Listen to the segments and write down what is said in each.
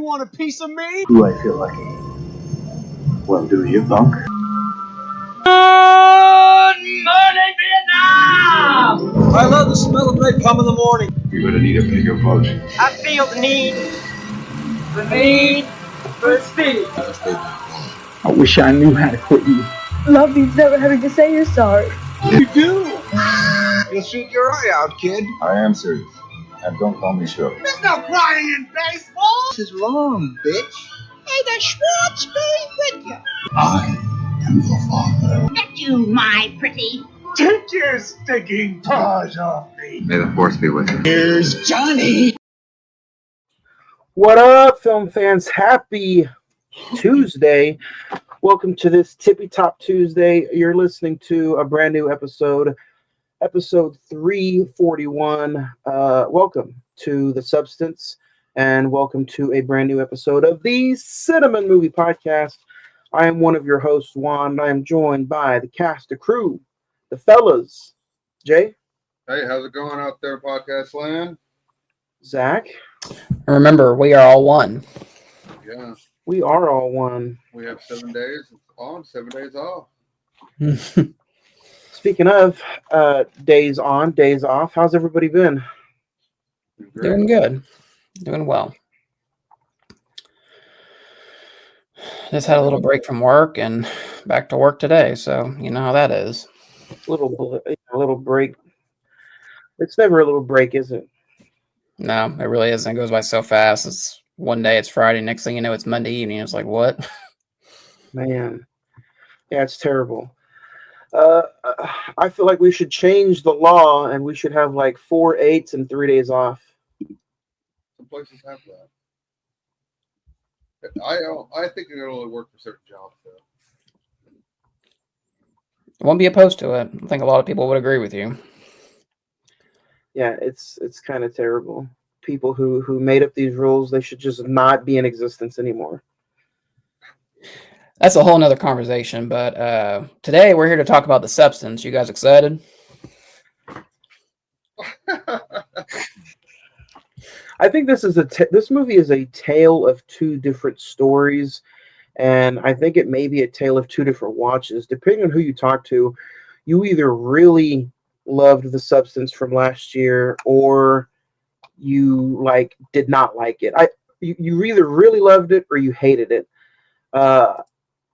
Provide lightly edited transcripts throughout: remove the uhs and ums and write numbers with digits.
want a piece of me? Do I feel lucky? Well, do you, punk? Good morning, Vietnam! I love the smell of napalm in the morning. You're gonna need a bigger boat. I feel the need for speed. I wish I knew how to quit you. Love means never having to say you're sorry. You do? You'll shoot your eye out, kid. I am serious. And don't call me Shirley. There's no crying in baseball. This is wrong, bitch. Hey, the Schwartz be with you. I am your father. At you, my pretty. Take your stinking paws off me. May the force be with you. Here's Johnny. What up, film fans? Happy Tuesday. Welcome to this Tippy Top Tuesday. You're listening to a brand new episode 341. Welcome to The Substance, and welcome to a brand new episode of the Cine-Men Movie Podcast. I am one of your hosts, Juan, and I am joined by the cast, the crew, the fellas. Jay? Hey, how's it going out there, podcast land? Zach? Remember, we are all one. Yeah. We are all one. We have 7 days on, 7 days off. Speaking of days on, days off, how's everybody been? Doing good. Doing well. Just had a little break from work and back to work today, so you know how that is. A little break. It's never a little break, is it? No, it really isn't. It goes by so fast. It's one day, it's Friday. Next thing you know, it's Monday evening. It's like, what? Man. Yeah, it's terrible. I feel like we should change the law and we should have like 4 8s and 3 days off. Some places have that. I think it'll only work for certain jobs, though. I won't be opposed to it. I think a lot of people would agree with you. Yeah, it's kind of terrible. People who made up these rules, they should just not be in existence anymore. That's a whole nother conversation, but today we're here to talk about The Substance. You guys excited? I think this is this movie is a tale of two different stories, and I think it may be a tale of two different watches. Depending on who you talk to, you either really loved The Substance from last year, or you did not like it. You either really loved it or you hated it.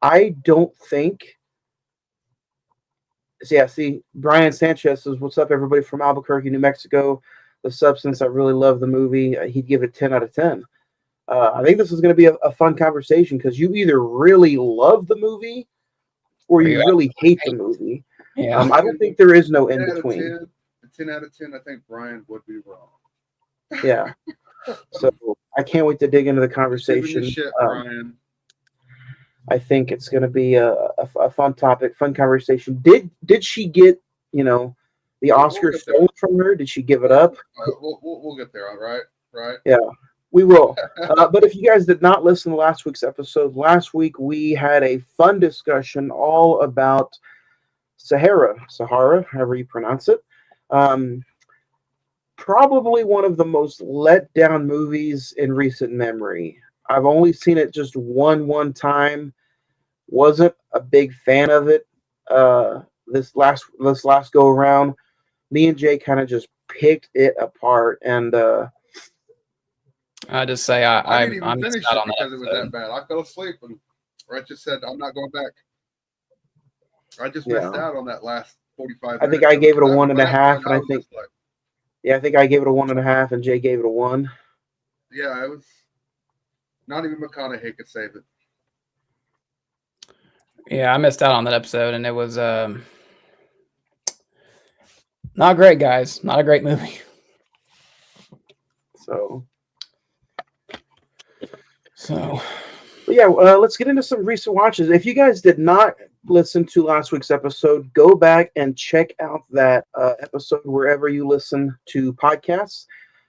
I don't think. So yeah, see, Brian Sanchez says, "What's up, everybody from Albuquerque, New Mexico? The Substance. I really love the movie. He'd give it 10 out of 10." I think this is going to be a fun conversation because you either really love the movie or you really hate the movie. Yeah. I don't think there is no in between. 10 out of 10, I think Brian would be wrong. Yeah. So I can't wait to dig into the conversation. Shit, Brian. I think it's going to be a fun topic, fun conversation. Did she get, the Oscar stolen from her? Did she give it up? We'll get there, all right? Right? Yeah, we will. But if you guys did not listen to last week's episode, last week we had a fun discussion all about Sahara, however you pronounce it. Probably one of the most let down movies in recent memory. I've only seen it just one time. Wasn't a big fan of it. This last go around, me and Jay kind of just picked it apart, and I just say I didn't even I'm finish out it on that because it was that bad. I fell asleep and I just said I'm not going back. I just missed out on that last 45 minutes. I think I gave it a 1.5, and I think I gave it a 1.5, and Jay gave it a 1. Yeah, it was not even McConaughey could save it. Yeah, I missed out on that episode, and it was not great, guys. Not a great movie. So yeah, let's get into some recent watches. If you guys did not listen to last week's episode, go back and check out that episode wherever you listen to podcasts.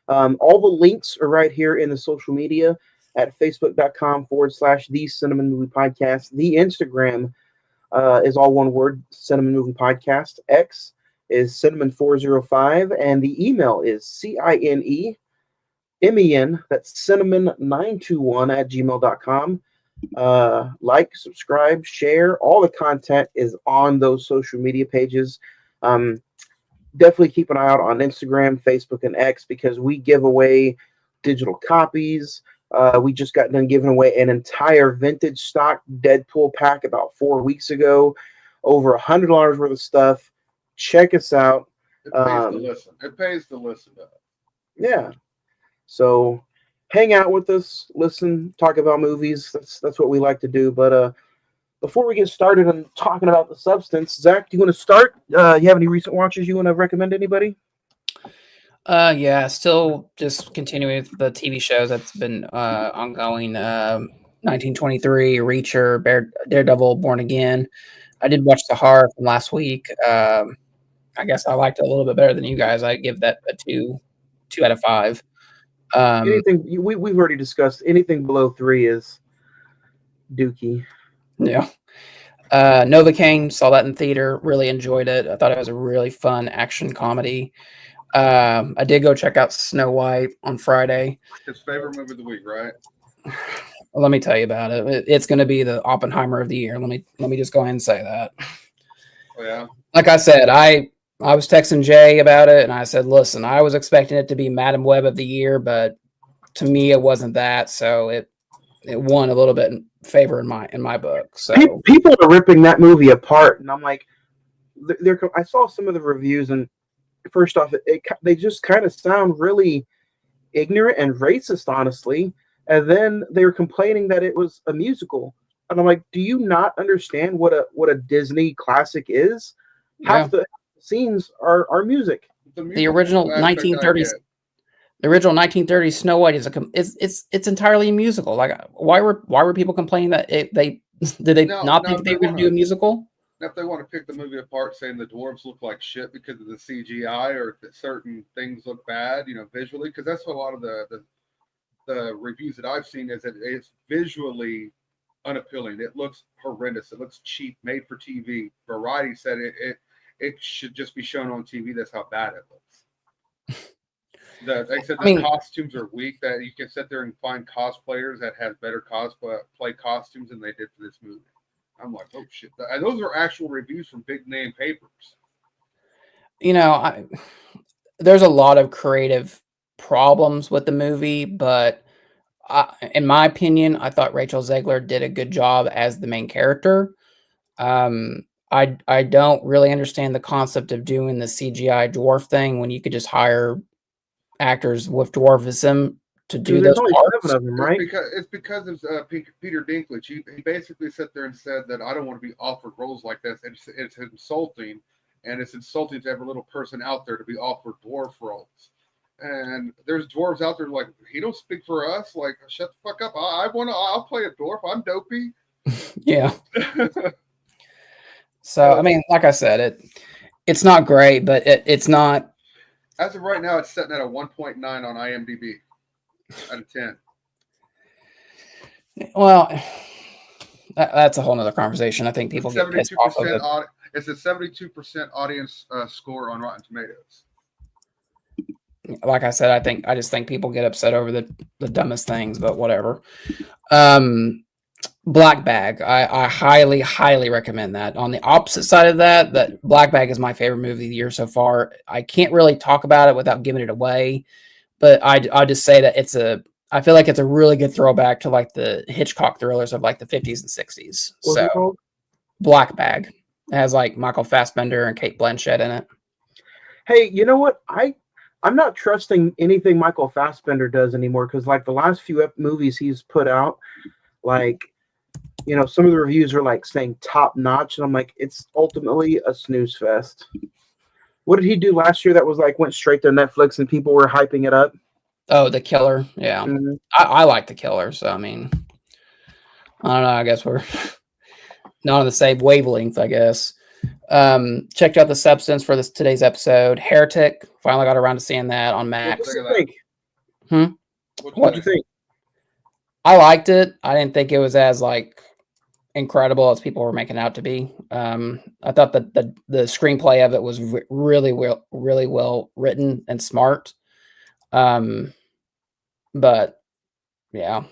All the links are right here in the social media at facebook.com/The Cine-Men Movie Podcast. The Instagram is all one word, Cine-Men Movie Podcast. X is Cine-Men405, and the email is MEN, that's cinnamon921 at gmail.com. Like, subscribe, share. All the content is on those social media pages. Definitely keep an eye out on Instagram, Facebook, and X because we give away digital copies. We just got done giving away an entire vintage stock Deadpool pack about 4 weeks ago. Over $100 worth of stuff. Check us out. It pays to listen. It pays to listen to it. Yeah. So hang out with us, listen, talk about movies. That's what we like to do. But before we get started on talking about the substance, Zach, do you want to start? You have any recent watches you want to recommend to anybody? Yeah, still just continuing with the TV shows that's been ongoing. 1923, Reacher, Daredevil, Born Again. I did watch the horror from last week. I guess I liked it a little bit better than you guys. I give that a 2 out of 5. Anything we've already discussed. Anything below 3 is dookie. Yeah. Novocaine, saw that in theater. Really enjoyed it. I thought it was a really fun action comedy. I did go check out Snow White on Friday. His favorite movie of the week, right? Well, let me tell you about it. It's going to be the Oppenheimer of the year. Let me just go ahead and say that. Oh, yeah. Like I said, I was texting Jay about it, and I said, listen, I was expecting it to be Madam Web of the year, but to me, it wasn't that. So it won a little bit in favor in my book. So people are ripping that movie apart, and I'm like, I saw some of the reviews, and first off, they just kind of sound really ignorant and racist, honestly. And then they were complaining that it was a musical, and I'm like, do you not understand what a Disney classic is? Half the scenes are music. The original 1930s. The original 1930s Snow White is it's entirely a musical. Like, why were people complaining that did they not think they were going to do a musical? If they want to pick the movie apart, saying the dwarves look like shit because of the CGI or that certain things look bad, visually, because that's what a lot of the reviews that I've seen is that it's visually unappealing. It looks horrendous. It looks cheap, made for TV. Variety said it should just be shown on TV. That's how bad it looks. They said the costumes are weak. That you can sit there and find cosplayers that have better cosplay costumes than they did for this movie. I'm like, oh shit! Those are actual reviews from big name papers. There's a lot of creative problems with the movie, but in my opinion, I thought Rachel Zegler did a good job as the main character. I don't really understand the concept of doing the CGI dwarf thing when you could just hire actors with dwarfism to do those parts. 7 of them, right? It's because of Peter Dinklage. He basically sat there and said that I don't want to be offered roles like this. It's insulting, and it's insulting to every little person out there to be offered dwarf roles. And there's dwarves out there like, he don't speak for us. Like, shut the fuck up. I'll play a dwarf. I'm dopey. Yeah. So like I said, it's not great, but it's not. As of right now, it's sitting at a 1.9 on IMDb out of 10. Well, that's a whole nother conversation. I think people get pissed off of it. It's a 72% audience score on Rotten Tomatoes. Like I said, I just think people get upset over the dumbest things, but whatever. Black Bag. I highly, highly recommend that. On the opposite side of that Black Bag is my favorite movie of the year so far. I can't really talk about it without giving it away, but I just say that I feel like it's a really good throwback to like the Hitchcock thrillers of like the 50s and 60s. What's it called? Black Bag. It has like Michael Fassbender and Cate Blanchett in it. Hey, you know what? I'm not trusting anything Michael Fassbender does anymore because like the last few movies he's put out, like, some of the reviews are like saying top notch, and I'm like, it's ultimately a snooze fest. What did he do last year that was like went straight to Netflix and people were hyping it up? Oh, The Killer. Yeah. Mm-hmm. I like The Killer, so I don't know, I guess we're not on the same wavelength, I guess. Checked out The Substance for today's episode. Heretic, finally got around to seeing that on Max. What do you think? What'd you think? I liked it. I didn't think it was as like incredible as people were making it out to be. I thought that the screenplay of it was really well written and smart. But yeah,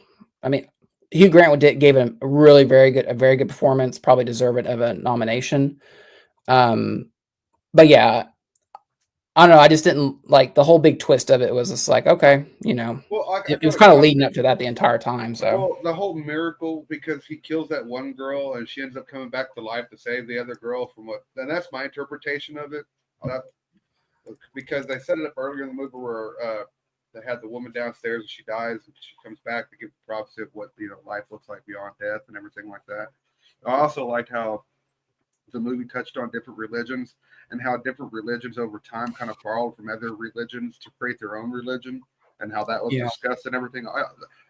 I mean, Hugh Grant gave a very good performance. Probably deserved of a nomination. But yeah, I don't know. I just didn't like the whole big twist of it. Was just like, okay, Well, I it was thought it kind of kind of leading up to that the entire time. So well, the whole miracle because he kills that one girl and she ends up coming back to life to save the other girl from what. And that's my interpretation of it. That, because they set it up earlier in the movie where they had the woman downstairs and she dies and she comes back to give prophecy of what life looks like beyond death and everything like that. I also liked how the movie touched on different religions and how different religions over time kind of borrowed from other religions to create their own religion and how that was yeah, discussed and everything.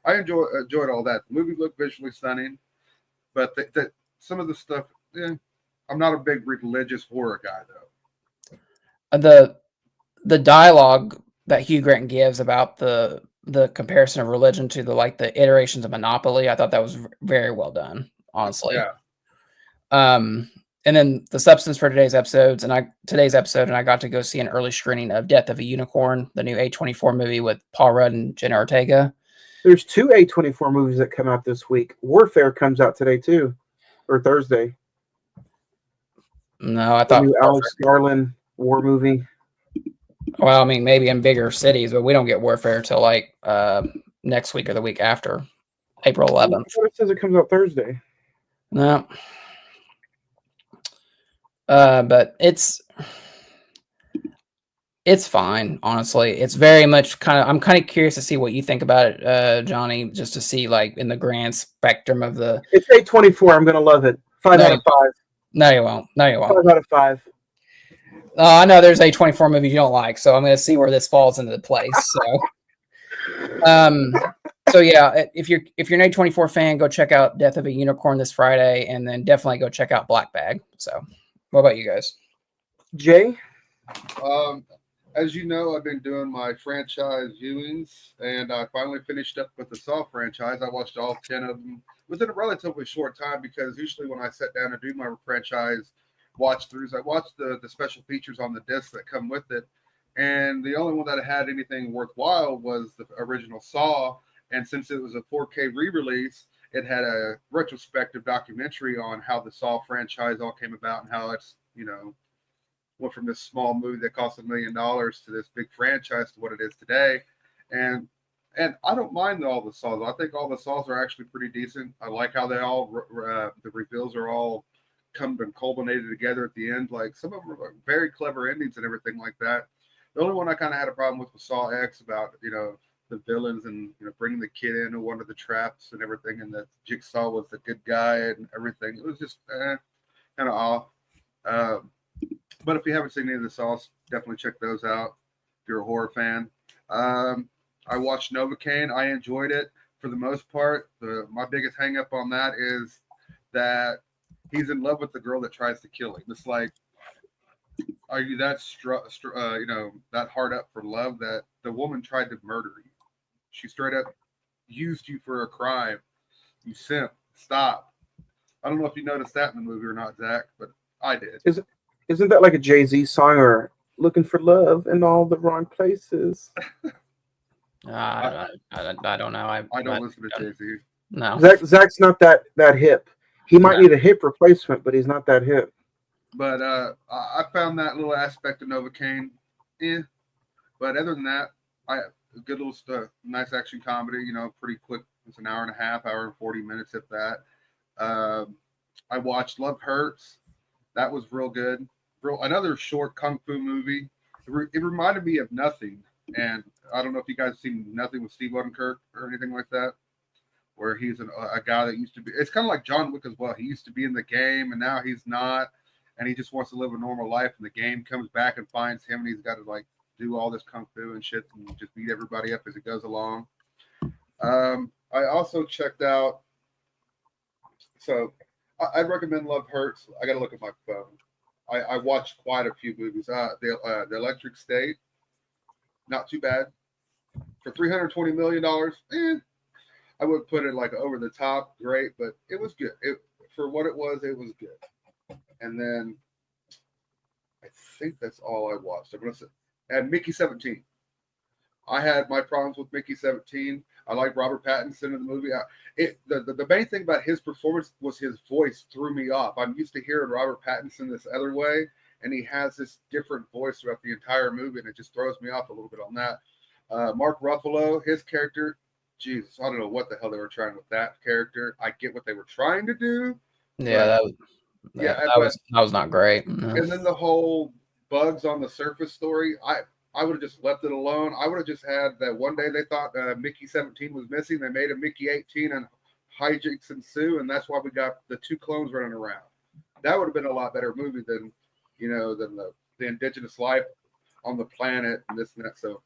I enjoyed all that. The movie looked visually stunning, but some of the stuff, yeah, I'm not a big religious horror guy though. the the dialogue that Hugh Grant gives about the comparison of religion to the iterations of Monopoly, I thought that was very well done, honestly. Yeah, Um, and then the substance for today's episode, and I got to go see an early screening of Death of a Unicorn, the new A24 movie with Paul Rudd and Jenna Ortega. There's two A24 movies that come out this week. Warfare comes out today too, or Thursday. No, I The thought new Alex Garland war movie. Well, I mean, maybe in bigger cities, but we don't get Warfare till next week or the week after, April 11th. It says it comes out Thursday. No, but it's fine. Honestly, it's very much I'm kind of curious to see what you think about it, Johnny, just to see in the grand spectrum of the. It's A24. I'm gonna love it. 5 out of 5. No, you won't. No, you won't. 5 out of 5. I know there's A24 movies you don't like, so I'm going to see where this falls into the place. So yeah, if you're an A24 fan, go check out Death of a Unicorn this Friday, and then definitely go check out Black Bag. So, what about you guys? Jay? As you know, I've been doing my franchise viewings, and I finally finished up with the Saw franchise. I watched all 10 of them within a relatively short time because usually when I sit down and do my franchise watch throughs, I watch the special features on the discs that come with it. And the only one that had anything worthwhile was the original Saw. And since it was a 4K re release, it had a retrospective documentary on how the Saw franchise all came about and how it's, went from this small movie that cost $1 million to this big franchise to what it is today. And I don't mind all the Saws. I think all the Saws are actually pretty decent. I like how they all the reveals are all come and culminated together at the end. Like some of them are very clever endings and everything like that. The only one I kind of had a problem with was Saw X about the villains and bringing the kid into one of the traps and everything, and that Jigsaw was the good guy and everything. It was just kind of off. But if you haven't seen any of the Saws, definitely check those out if you're a horror fan. I watched Novocaine. I enjoyed it for the most part. My biggest hang up on that is that he's in love with the girl that tries to kill him. It's like, are you that that hard up for love that the woman tried to murder you? She straight up used you for a crime. You simp. Stop. I don't know if you noticed that in the movie or not, Zach, but I did. Isn't that like a Jay-Z song or looking for love in all the wrong places? I don't know. I don't listen to Jay-Z. No. Zach's not that hip. He might need a hip replacement, but he's not that hip. But I found that little aspect of Novocaine, But other than that, a good little stuff, nice action comedy. Pretty quick. It's an hour and a half, hour and 40 minutes, if that. I watched Love Hurts. That was real good. Another short kung fu movie. It reminded me of Nothing, and I don't know if you guys have seen Nothing with Steve Odenkirk or anything like that, where he's a guy that used to be. It's kind of like John Wick as well. He used to be in the game, and now he's not, and he just wants to live a normal life. And the game comes back and finds him, and he's got to do all this kung fu and shit, and just beat everybody up as it goes along. I also checked out. So I'd recommend Love Hurts. I got to look at my phone. I watched quite a few movies. The Electric State, not too bad. For $320 million, I would put it over the top, great, but it was good. For what it was good. And then I think that's all I watched. I'm gonna say, and Mickey 17. I had my problems with Mickey 17. I like Robert Pattinson in the movie. The main thing about his performance was his voice threw me off. I'm used to hearing Robert Pattinson this other way, and he has this different voice throughout the entire movie, and it just throws me off a little bit on that. Mark Ruffalo, his character, Jesus, I don't know what the hell they were trying with that character. I get what they were trying to do. Yeah, that was not great. No. And then the whole bugs on the surface story, I would have just left it alone. I would have just had that one day they thought Mickey 17 was missing. They made a Mickey 18 and hijinks ensue, and that's why we got the two clones running around. That would have been a lot better movie than the indigenous life on the planet and this and that. So,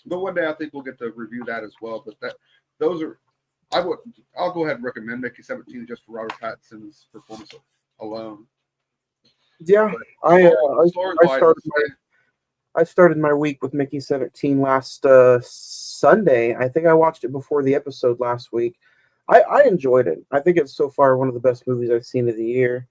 but one day I think we'll get to review that as well. But I'll go ahead and recommend Mickey 17 just for Robert Pattinson's performance alone. Yeah, But I started my week with Mickey 17 last Sunday. I think I watched it before the episode last week. I enjoyed it. I think it's so far one of the best movies I've seen of the year.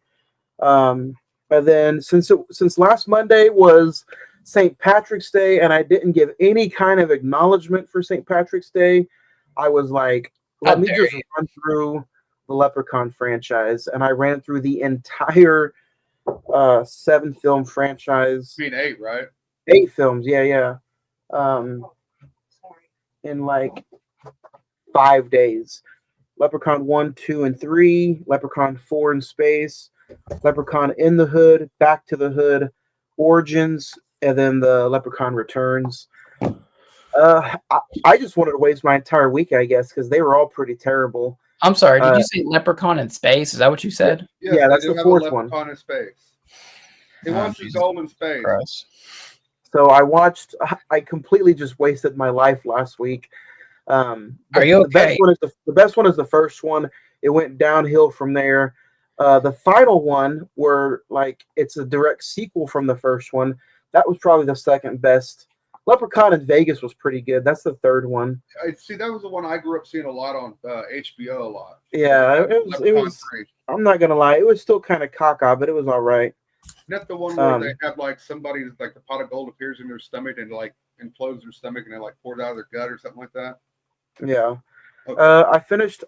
And then since last Monday was St. Patrick's Day and I didn't give any kind of acknowledgement for St. Patrick's Day, I was like, let me just run through the Leprechaun franchise. And I ran through the entire 7-film franchise. You mean 8, right? 8 films, yeah. In like 5 days. Leprechaun 1, 2, and 3, Leprechaun 4 in Space, Leprechaun in the Hood, Back to the Hood, Origins, and then the Leprechaun Returns. I just wanted to waste my entire week, I guess, because they were all pretty terrible. I'm sorry, did you say Leprechaun in Space? Is that what you said? Yeah, that's the 4th one. Leprechaun in Space. He wants his goal in space. Gross. So I completely just wasted my life last week. Are you okay? The best one is the first one. It went downhill from there. The final one, where like it's a direct sequel from the first one, that was probably the second best. Leprechaun in Vegas was pretty good. That's the third one. See, that was the one I grew up seeing a lot on HBO a lot. Yeah, it was. I'm not gonna lie, it was still kind of caca, but it was all right. Not the one where they have like somebody like the pot of gold appears in their stomach and like implodes their stomach and it like pours out of their gut or something like that. Yeah. Okay. I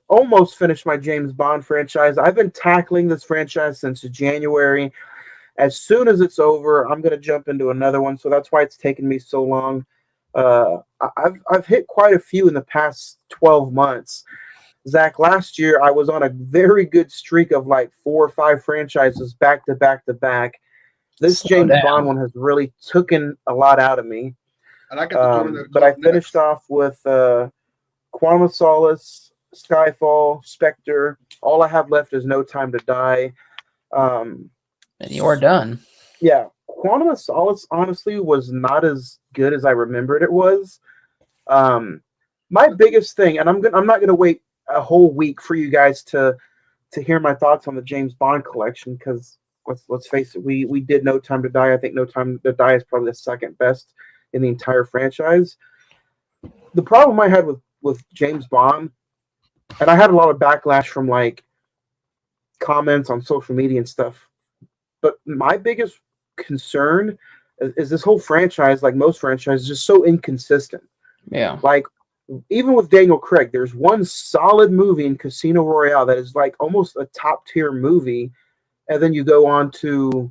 almost finished my James Bond franchise. I've been tackling this franchise since January. As soon as it's over, I'm going to jump into another one. So that's why it's taken me so long. I've hit quite a few in the past 12 months. Zach, last year I was on a very good streak of like 4 or 5 franchises back to back to back. This James Bond one has really taken a lot out of me. And I got to join but I finished off with Quantum of Solace, Skyfall, Spectre. All I have left is No Time to Die. And you are done. Yeah, Quantum of Solace honestly was not as good as I remembered it was. My biggest thing, and I'm not gonna wait a whole week for you guys to hear my thoughts on the James Bond collection, because let's face it, we did No Time to Die. I think No Time to Die is probably the second best in the entire franchise. The problem I had with James Bond, and I had a lot of backlash from like comments on social media and stuff, but my biggest concern is this whole franchise, like most franchises, is just so inconsistent. Yeah. Like, even with Daniel Craig, there's one solid movie in Casino Royale that is like almost a top tier movie, and then you go on to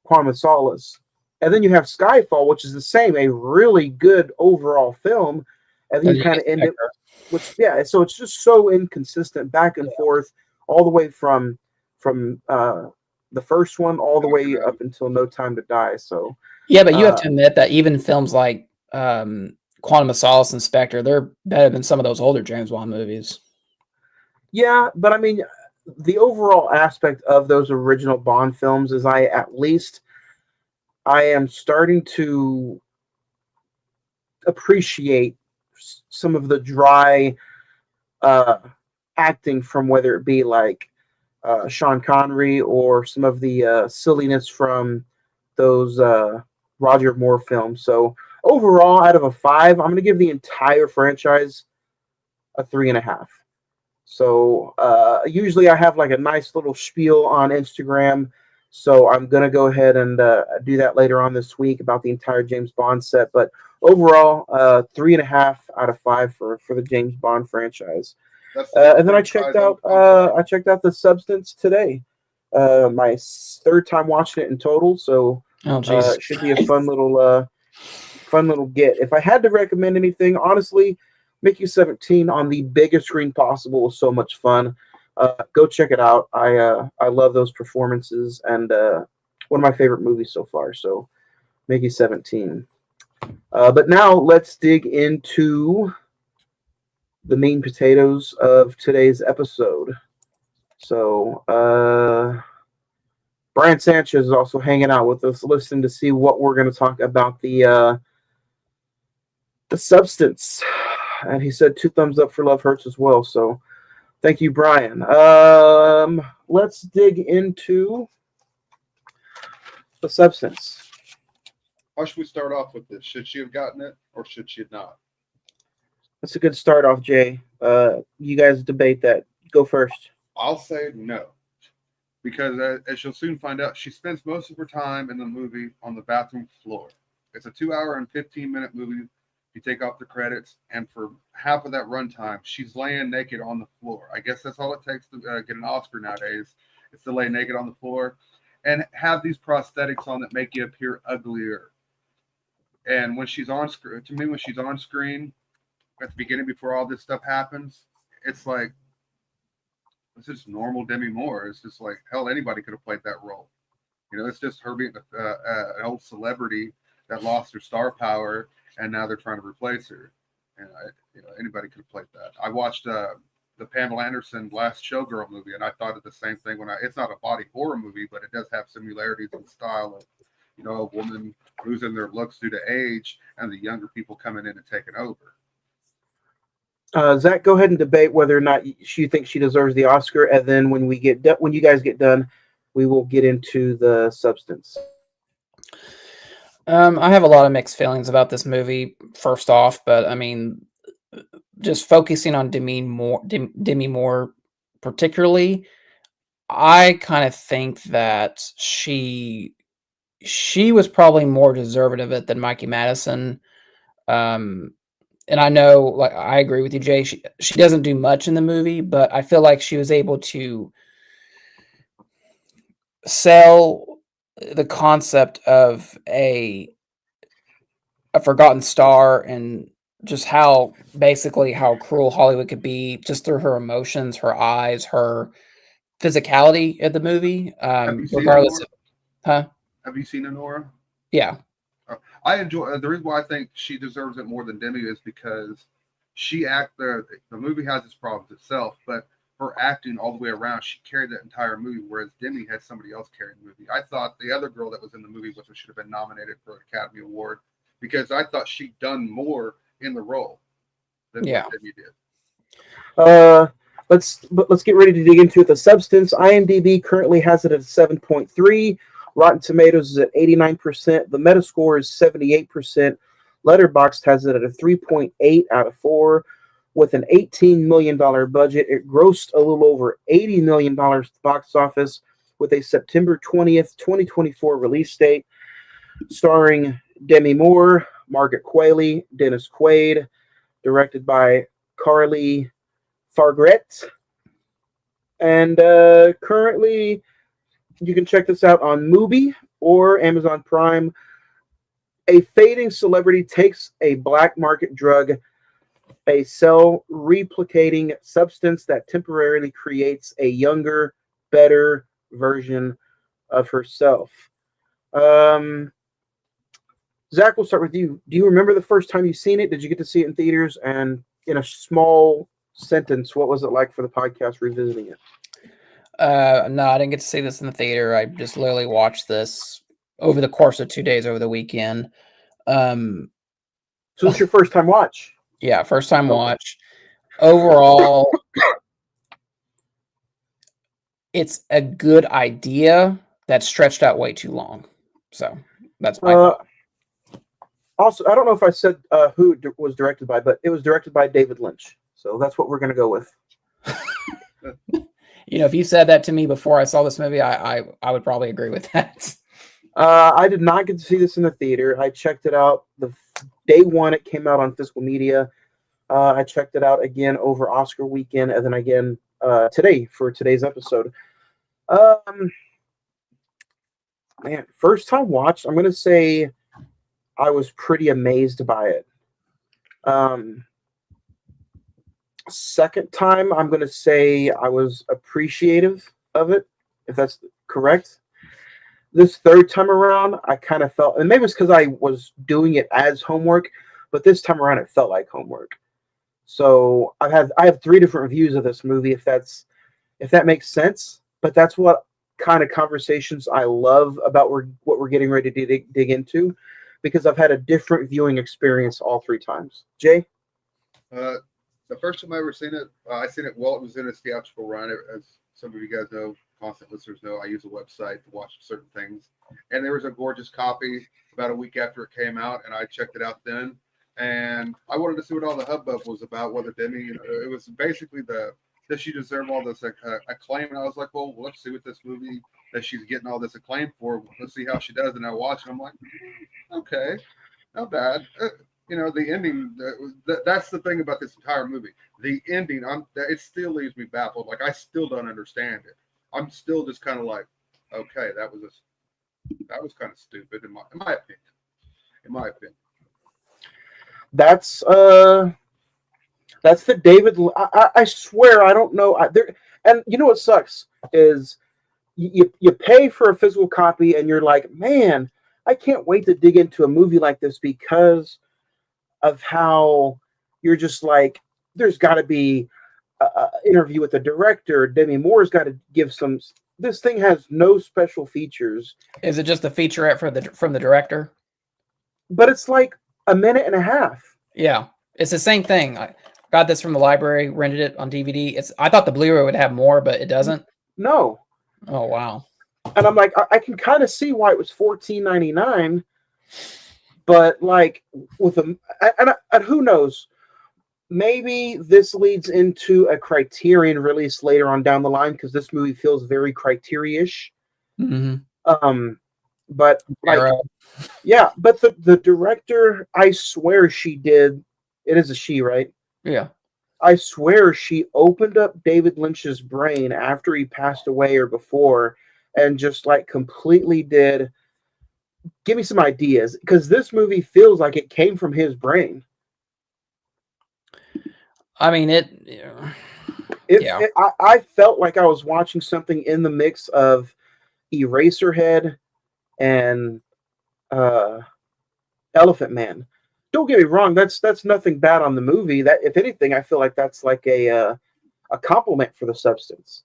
Quantum of Solace, and then you have Skyfall, which is the same, a really good overall film, and then you kind of end it with so it's just so inconsistent, back and forth, all the way from the first one all the way up until No Time to Die. So yeah, but you have to admit that even films like Quantum of Solace and Spectre, they're better than some of those older James Bond movies. Yeah, but I mean, the overall aspect of those original Bond films is I am starting to appreciate some of the dry acting from whether it be like Sean Connery or some of the silliness from those Roger Moore films. So overall, out of a 5, I'm going to give the entire franchise a 3.5. So usually I have like a nice little spiel on Instagram So I'm gonna go ahead and do that later on this week about the entire James Bond set. But overall, 3.5 out of 5 for the James Bond franchise. And then I checked out The Substance today. My third time watching it in total, so Oh, jeez. it should be a fun little get. If I had to recommend anything, honestly, Mickey 17 on the biggest screen possible was so much fun. Go check it out. I love those performances, and one of my favorite movies so far. So Mickey 17. But now let's dig into the mean potatoes of today's episode. So Brian Sanchez is also hanging out with us, listening to see what we're going to talk about the Substance, and he said 2 thumbs up for Love Hurts as well. So thank you, Brian. Let's dig into The Substance. How should we start off with this? Should she have gotten it or should she have not? That's a good start off, Jay. You guys debate that. Go first. I'll say no. Because as you'll soon find out, she spends most of her time in the movie on the bathroom floor. It's a 2-hour and 15-minute movie. You take off the credits, and for half of that runtime, she's laying naked on the floor. I guess that's all it takes to get an Oscar nowadays. It's to lay naked on the floor and have these prosthetics on that make you appear uglier. And when she's on screen, to me, when she's on screen at the beginning before all this stuff happens, it's like, it's just normal Demi Moore. It's just like, hell, anybody could have played that role. You know, it's just her being an old celebrity that lost her star power, and now they're trying to replace her. And anybody could have played that. I watched the Pamela Anderson Last Showgirl movie, and I thought of the same thing. It's not a body horror movie, but it does have similarities in style of, a woman losing their looks due to age, and the younger people coming in and taking over. Zach, go ahead and debate whether or not you think she deserves the Oscar, and then when you guys get done, we will get into The Substance. I have a lot of mixed feelings about this movie, first off, but I mean, just focusing on Demi Moore particularly, I kind of think that she was probably more deserving of it than Mikey Madison. And I know, like, I agree with you, Jay. She doesn't do much in the movie, but I feel like she was able to sell the concept of a forgotten star, and just how cruel Hollywood could be just through her emotions, her eyes, her physicality in the movie. Regardless of, huh? Have you seen Nora? Yeah. I enjoy the reason why I think she deserves it more than Demi is because the movie has its problems itself, but her acting all the way around, she carried that entire movie, whereas Demi had somebody else carrying the movie. I thought the other girl that was in the movie should have been nominated for an Academy Award because I thought she'd done more in the role than what Demi did. Let's get ready to dig into it. The Substance. IMDb currently has it at 7.3. Rotten Tomatoes is at 89%. The Metascore is 78%. Letterboxd has it at a 3.8 out of 4. With an $18 million budget, it grossed a little over $80 million at the box office with a September 20th, 2024 release date. Starring Demi Moore, Margaret Qualley, Dennis Quaid, directed by Carly Fargret. And currently, you can check this out on Mubi or Amazon Prime. A fading celebrity takes a black market drug, a cell-replicating substance that temporarily creates a younger, better version of herself. Zach, we'll start with you. Do you remember the first time you seen it? Did you get to see it in theaters? And in a small sentence, what was it like for the podcast revisiting it? No, I didn't get to see this in the theater. I just literally watched this over the course of 2 days over the weekend. So it's your first time watch? Yeah, first time watch. Overall, it's a good idea that's stretched out way too long. So that's my thought. Also, I don't know if I said who it was directed by, but it was directed by David Lynch. So that's what we're going to go with. If you said that to me before I saw this movie, I would probably agree with that. I did not get to see this in the theater. I checked it out the day one it came out on physical media. I checked it out again over Oscar weekend, and then again today for today's episode. Um, Man, first time watch, I'm gonna say I was pretty amazed by it. Um, Second time, I'm gonna say I was appreciative of it, if that's correct. This third time around, I kind of felt, and maybe it's because I was doing it as homework, but this time around, it felt like homework. So I have three different views of this movie, if that makes sense. But that's what kind of conversations I love about what we're getting ready to dig into, because I've had a different viewing experience all three times. Jay? Uh, the first time I ever seen it, I seen it while it was in its theatrical run. As some of you guys know, constant listeners know, I use a website to watch certain things. And there was a gorgeous copy about a week after it came out, and I checked it out then. And I wanted to see what all the hubbub was about, whether Demi, it was basically does she deserve all this acclaim? And I was like, well, let's see what this movie that she's getting all this acclaim for. Let's see how she does. And I watched, and I'm like, okay, not bad. The ending. That's the thing about this entire movie. The ending. It still leaves me baffled. Like I still don't understand it. I'm still just kind of like, okay, that was kind of stupid in my opinion. In my opinion. That's the David. I swear I don't know. And you know what sucks is you pay for a physical copy and you're like, man, I can't wait to dig into a movie like this because of how you're just like, there's got to be an interview with the director. Demi Moore's got to give some. This thing has no special features. Is it just a featurette from the director? But it's like a minute and a half. Yeah, it's the same thing. I got this from the library, rented it on DVD. I thought the Blu-ray would have more, but it doesn't. No. Oh wow. And I'm like, I can kind of see why it was $14.99, but like with and who knows, maybe this leads into a Criterion release later on down the line because this movie feels very Criterion-ish. Mm-hmm. But like, yeah, but the director, I swear she did. It is a she, right? Yeah. I swear she opened up David Lynch's brain after he passed away or before, and just like completely did. Give me some ideas, because this movie feels like it came from his brain. I mean, I felt like I was watching something in the mix of Eraserhead and Elephant Man. Don't get me wrong, that's nothing bad on the movie. That, if anything, I feel like that's like a compliment for the substance.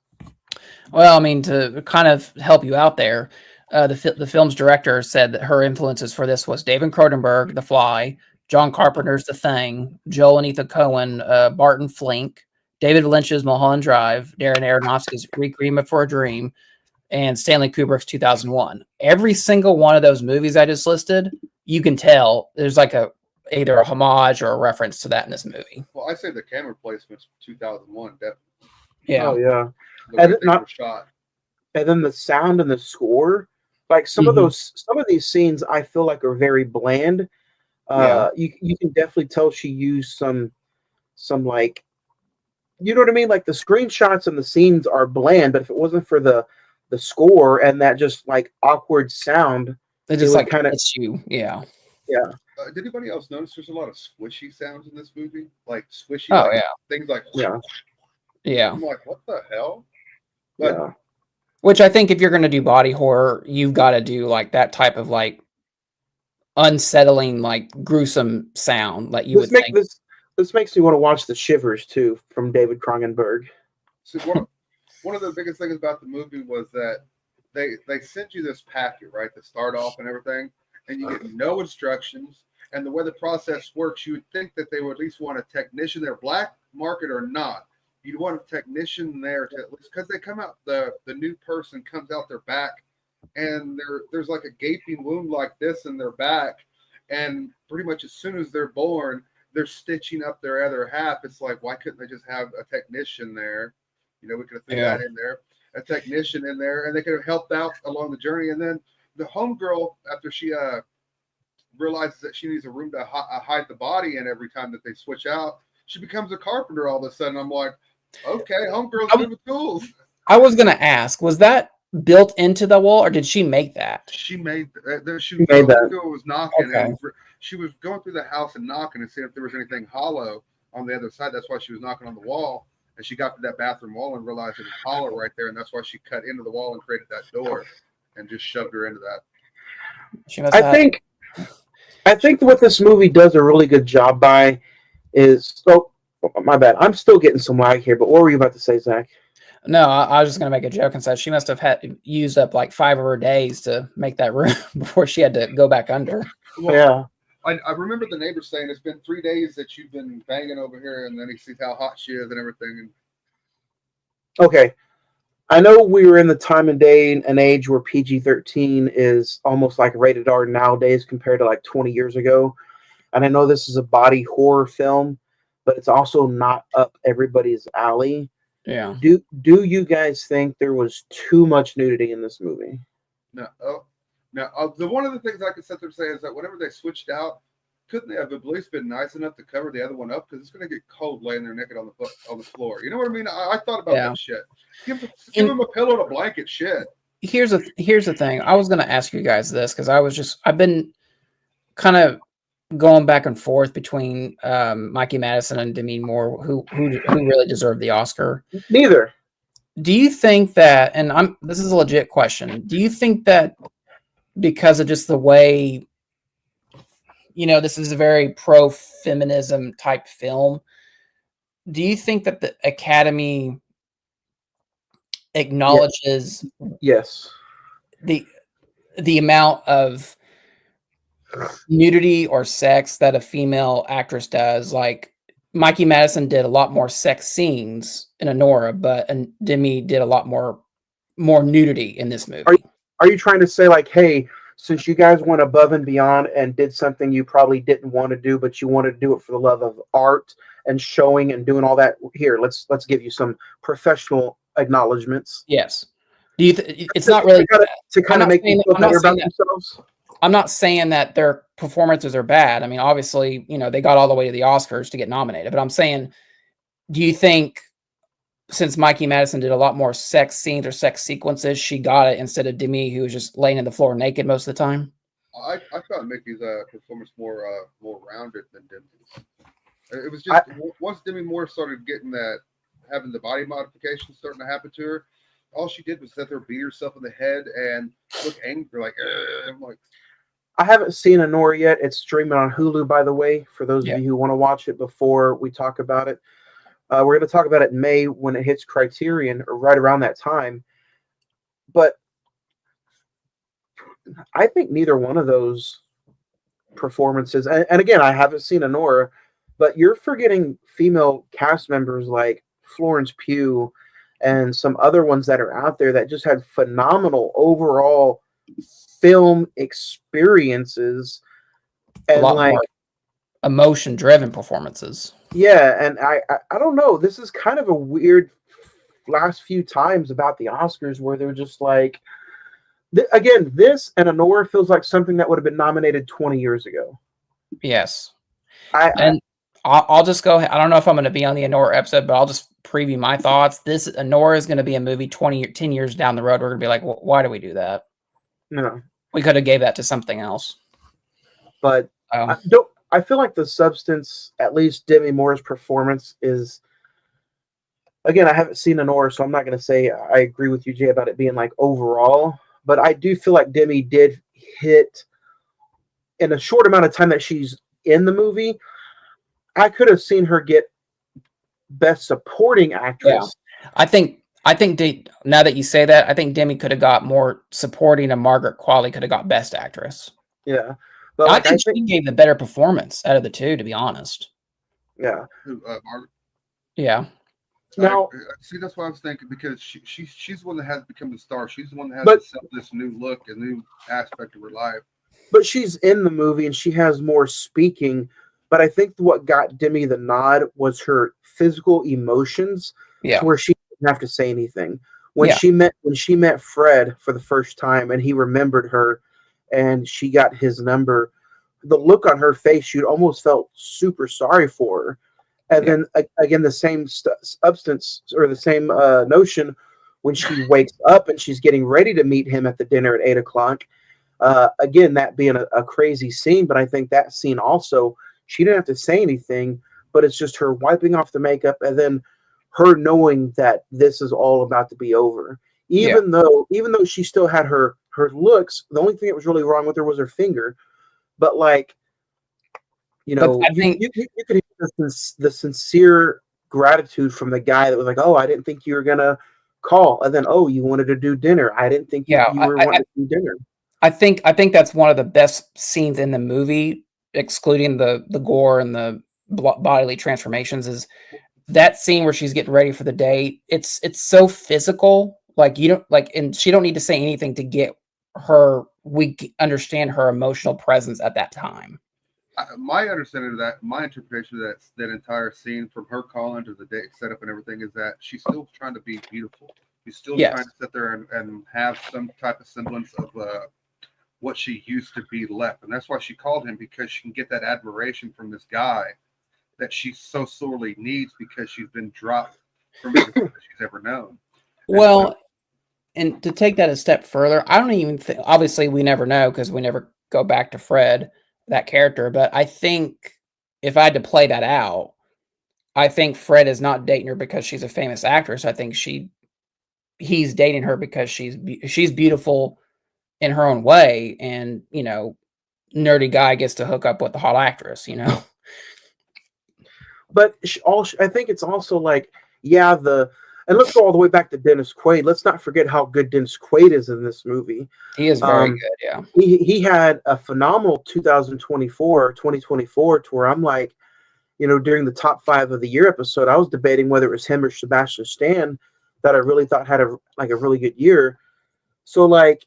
Well, I mean, to kind of help you out there, the film's director said that her influences for this was David Cronenberg, The Fly, John Carpenter's The Thing, Joel and Ethan Coen, Barton Flink, David Lynch's Mulholland Drive, Darren Aronofsky's Requiem for a Dream, and Stanley Kubrick's 2001. Every single one of those movies I just listed, you can tell there's like either a homage or a reference to that in this movie. Well, I say the camera placement's 2001, definitely. Yeah. Oh yeah. Shot. And then the sound and the score, like some of these scenes, I feel like are very bland. You can definitely tell she used some like, you know what I mean? Like the screenshots and the scenes are bland, but if it wasn't for the score and that just like awkward sound, it just like kind of hits you. Yeah. Yeah. Did anybody else notice there's a lot of squishy sounds in this movie? Like squishy, things like yeah. I'm like, what the hell? But, yeah. Which I think if you're going to do body horror, you've got to do like that type of like unsettling, like gruesome sound. Like you think. This makes me want to watch The Shivers too from David Cronenberg. So one of the biggest things about the movie was that they sent you this packet, right, to start off and everything, and you get no instructions. And the way the process works, you would think that they would at least want a technician there, black market or not. You'd want a technician there to at least, because they come out, the new person comes out their back, and there's like a gaping wound like this in their back, and pretty much as soon as they're born, they're stitching up their other half. It's like, why couldn't they just have a technician there You know, we could have threw that in there, a technician in there, and they could have helped out along the journey. And then the homegirl, after she realizes that she needs a room to hide the body in every time that they switch out, she becomes a carpenter all of a sudden. I'm like, okay, homegirl's good with tools. I was gonna ask, was that built into the wall, or did she make that? She made she made that. was knocking, Okay. and she was going through the house and knocking and seeing if there was anything hollow on the other side. That's why she was knocking on the wall, and she got to that bathroom wall and realized it was hollow right there, and that's why she cut into the wall and created that door and just shoved her into that. She must I think what this movie does a really good job by is my bad. I'm still getting some lag here, but what were you about to say, Zach? No, I was just gonna make a joke and say she must have had used up like 5 of her days to make that room before she had to go back under. Well, Yeah. I remember the neighbor saying it's been 3 days that you've been banging over here, and then he sees how hot she is and everything. And Okay. I know we were in the time and day and age where PG-13 is almost like rated R nowadays compared to like 20 years ago. And I know this is a body horror film, but it's also not up everybody's alley. Yeah. Do you guys think there was too much nudity in this movie? no, the one of the things I could sit there and say is that whenever they switched out, couldn't they have at least been nice enough to cover the other one up, because it's going to get cold laying there naked on the floor. You know what I mean? I thought about that shit. Give them a pillow and a blanket. Shit. Here's the thing. I was gonna ask you guys this because I've been kind of going back and forth between Mikey Madison and Demi Moore, who really deserved the Oscar. Neither. Do you think that, and this is a legit question, do you think that because of just the way, you know, this is a very pro-feminism type film, do you think that the Academy acknowledges Yes. the amount of nudity or sex that a female actress does? Like Mikey Madison did a lot more sex scenes in Anora, and Demi did a lot more nudity in this movie. Are you trying to say like, hey, since you guys went above and beyond and did something you probably didn't want to do, but you wanted to do it for the love of art and showing and doing all that, here, let's give you some professional acknowledgments? Yes. Do you? It's not really to kind of make them feel better about themselves. I'm not saying that their performances are bad. I mean, obviously, you know, they got all the way to the Oscars to get nominated. But I'm saying, do you think since Mikey Madison did a lot more sex scenes or sex sequences, she got it instead of Demi, who was just laying on the floor naked most of the time? I found Mickey's performance more rounded than Demi's. It was just once Demi Moore started getting having the body modifications starting to happen to her, all she did was sit there, beat herself in the head, and look angry. Like, I'm like, I haven't seen Anora yet. It's streaming on Hulu, by the way, for those of you who want to watch it before we talk about it. We're going to talk about it in May when it hits Criterion, or right around that time. But I think neither one of those performances, and again, I haven't seen Anora, but you're forgetting female cast members like Florence Pugh and some other ones that are out there that just had phenomenal overall film experiences and like emotion-driven performances. Yeah, and I don't know. This is kind of a weird last few times about the Oscars where they're just like, again, this and Anora feels like something that would have been nominated 20 years ago. Yes. I'll just go ahead. I don't know if I'm going to be on the Anora episode, but I'll just preview my thoughts. This Anora is going to be a movie 10 years down the road. We're going to be like, well, why do we do that? No. We could have gave that to something else. But I feel like the substance, at least Demi Moore's performance, is, again, I haven't seen Anora, so I'm not going to say I agree with you, Jay, about it being like overall, but I do feel like Demi did hit, in a short amount of time that she's in the movie, I could have seen her get Best Supporting Actress. Yeah. I think now that you say that, I think Demi could have got more supporting, and Margaret Qualley could have got Best Actress. Yeah. But like, I think she gave the better performance out of the two, to be honest. Yeah. Margaret? Yeah. Now, see, that's what I was thinking, because she's the one that has become the star. She's the one that has to sell this new look, a new aspect of her life. But she's in the movie and she has more speaking. But I think what got Demi the nod was her physical emotions, to where she didn't have to say anything. When Yeah. she met Fred for the first time and he remembered her and she got his number, the look on her face, you almost felt super sorry for her. And Yeah. then again, the same substance or the same notion when she wakes up and she's getting ready to meet him at the dinner at 8 o'clock. Again, that being a crazy scene, but I think that scene also, she didn't have to say anything, but it's just her wiping off the makeup and then her knowing that this is all about to be over. Yeah. Even though she still had her looks, the only thing that was really wrong with her was her finger. But like, But I you think, you could hear the sincere gratitude from the guy that was like, "Oh, I didn't think you were gonna call," and then, "Oh, you wanted to do dinner. I didn't think yeah, you were wanting to do dinner." I think that's one of the best scenes in the movie, excluding the gore and the bodily transformations. Is that scene where she's getting ready for the date? It's so physical. Like you don't like, and she don't need to say anything to get her. Understand her emotional presence at that time. My understanding of that, my interpretation of that entire scene, from her calling to the date setup and everything, is that she's still trying to be beautiful. She's still trying Yes. to sit there and have some type of semblance of what she used to be left, and that's why she called him, because she can get that admiration from this guy that she so sorely needs, because she's been dropped from everything that she's ever known. Well, and to take that a step further, I don't even think. Obviously, we never know because we never go back to Fred, that character. But I think if I had to play that out, I think Fred is not dating her because she's a famous actress. I think he's dating her because she's beautiful in her own way, and nerdy guy gets to hook up with the hot actress. But I think it's also like, yeah, and let's go all the way back to Dennis Quaid. Let's not forget how good Dennis Quaid is in this movie. He is very good. Yeah. He had a phenomenal 2024 to where I'm like, during the top 5 of the year episode, I was debating whether it was him or Sebastian Stan that I really thought had a really good year. So like,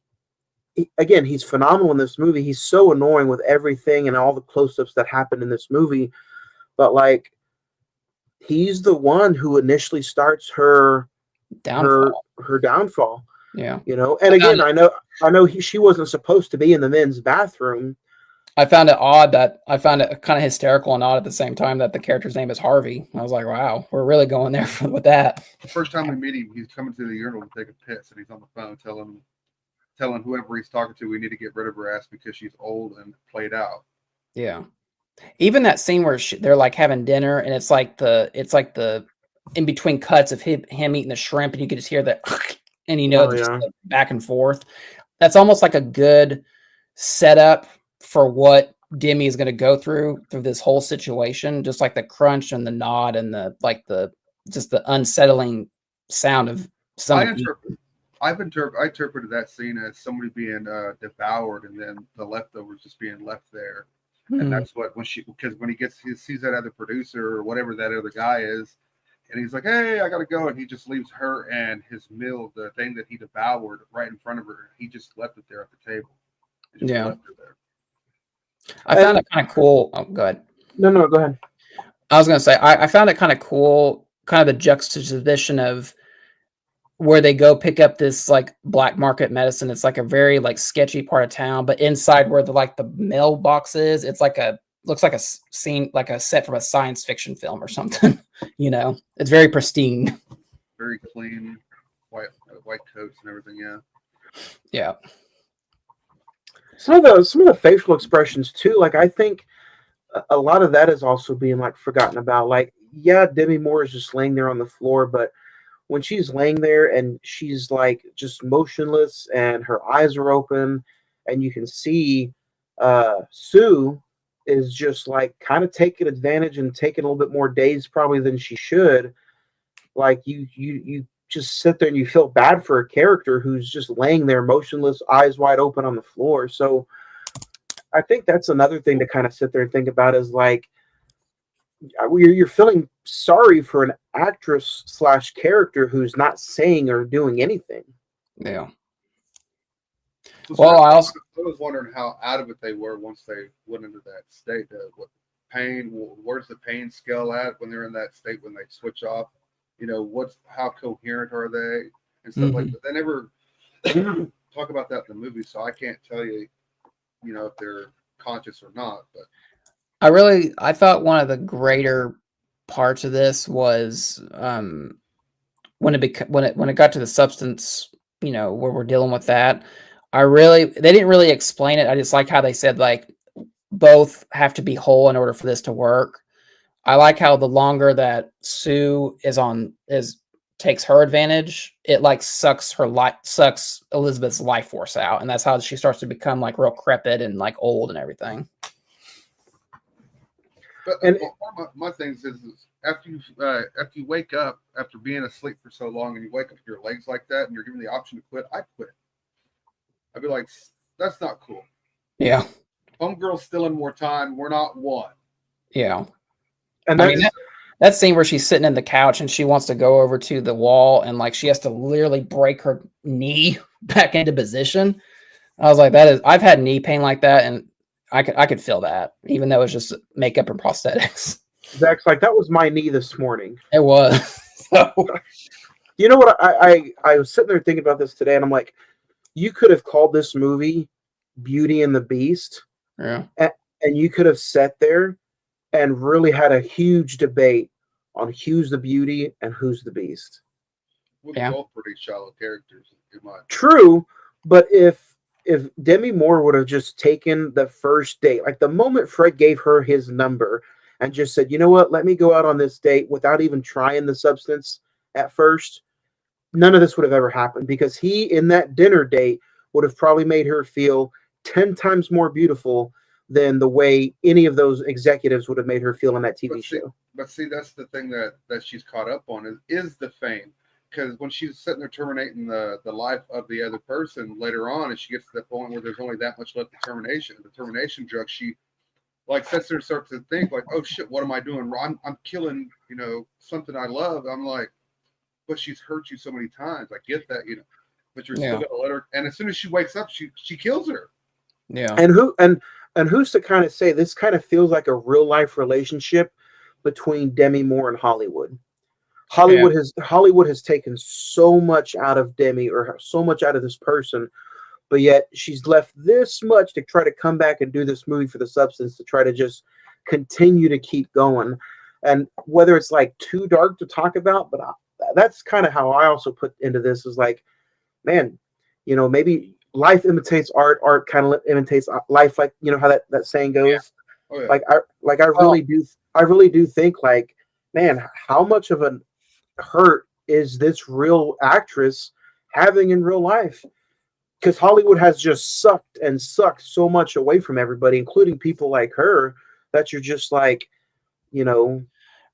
again, he's phenomenal in this movie. He's so annoying with everything and all the close-ups that happen in this movie. But like, he's the one who initially starts her Downfall. her downfall. Yeah. And again, I know she wasn't supposed to be in the men's bathroom. I found it kind of hysterical and odd at the same time that the character's name is Harvey. I was like, wow, we're really going there with that. The first time we meet him, he's coming to the urinal to take a piss, and he's on the phone telling whoever he's talking to, we need to get rid of her ass because she's old and played out. Yeah. Even that scene where they're like having dinner, and it's like the in between cuts of him eating the shrimp, and you can just hear that, and just the back and forth. That's almost like a good setup for what Demi is going to go through this whole situation, just like the crunch and the nod and just the unsettling sound of somebody. I interpreted that scene as somebody being devoured, and then the leftovers just being left there. And that's what because when he sees that other producer or whatever that other guy is, and he's like, "Hey, I gotta go," and he just leaves her and his meal, the thing that he devoured, right in front of her. He just left it there at the table. Yeah. Left her there. I found it kind of cool. Oh, go ahead. No, go ahead. I was going to say, I found it kind of cool, kind of the juxtaposition of where they go pick up this like black market medicine. It's like a very like sketchy part of town, but inside where the mailbox is, it's looks like a scene, like a set from a science fiction film or something. It's very pristine. Very clean, white coats and everything. Yeah. Yeah. Some of the facial expressions too, like I think a lot of that is also being like forgotten about. Like, yeah, Demi Moore is just laying there on the floor, but when she's laying there and she's like just motionless and her eyes are open, and you can see Sue is just like kind of taking advantage and taking a little bit more days probably than she should. Like you just sit there and you feel bad for a character who's just laying there motionless, eyes wide open on the floor. So I think that's another thing to kind of sit there and think about is like you're feeling sorry for an actress / character who's not saying or doing anything. Yeah. Well, I was wondering how out of it they were once they went into that state. What pain? Where's the pain scale at when they're in that state when they switch off? You know, how coherent are they and stuff like that. They never talk about that in the movie, so I can't tell you, you know, if they're conscious or not. But I thought one of the greater parts of this was when it got to the substance, you know, where we're dealing with that. They didn't really explain it. I just like how they said like both have to be whole in order for this to work. I like how the longer that Sue takes her advantage, it like sucks Elizabeth's life force out, and that's how she starts to become like real crepit and like old and everything. But And one of my things is after you wake up after being asleep for so long and you wake up with your legs like that and you're given the option to quit, I quit. I'd be like, that's not cool. Yeah. Homegirl's still in more time. We're not one. Yeah. And I mean, that scene where she's sitting in the couch and she wants to go over to the wall and like she has to literally break her knee back into position. I was like, I've had knee pain like that, and I could feel that, even though it's just makeup and prosthetics. Zach's like, that was my knee this morning. It was. So. You know what? I was sitting there thinking about this today, and I'm like, you could have called this movie Beauty and the Beast. Yeah. And you could have sat there and really had a huge debate on who's the beauty and who's the beast. We're both pretty shallow characters. True, but if Demi Moore would have just taken the first date, like the moment Fred gave her his number and just said, you know what, let me go out on this date without even trying the substance at first, none of this would have ever happened, because he, in that dinner date, would have probably made her feel 10 times more beautiful than the way any of those executives would have made her feel in that TV show. But see, that's the thing that she's caught up on is the fame. Because when she's sitting there terminating the life of the other person later on, and she gets to the point where there's only that much left of the termination drug, she like sits there and starts to think like, oh shit, what am I doing wrong? I'm killing, you know, something I love. I'm like, but she's hurt you so many times. I get that, you know, but you're still gonna let her. And as soon as she wakes up, she kills her. Yeah. And who's to kind of say this kind of feels like a real life relationship between Demi Moore and Hollywood. Hollywood has taken so much out of Demi, or so much out of this person, but yet she's left this much to try to come back and do this movie for the substance, to try to just continue to keep going. And whether it's like too dark to talk about, but that's kind of how I also put into this, is like, man, you know, maybe life imitates art, art kind of imitates life, like, you know how that saying goes. Yeah. Oh, yeah. I really do think, like, man, how much of a hurt is this real actress having in real life? Because Hollywood has just sucked so much away from everybody, including people like her, that you're just like, you know,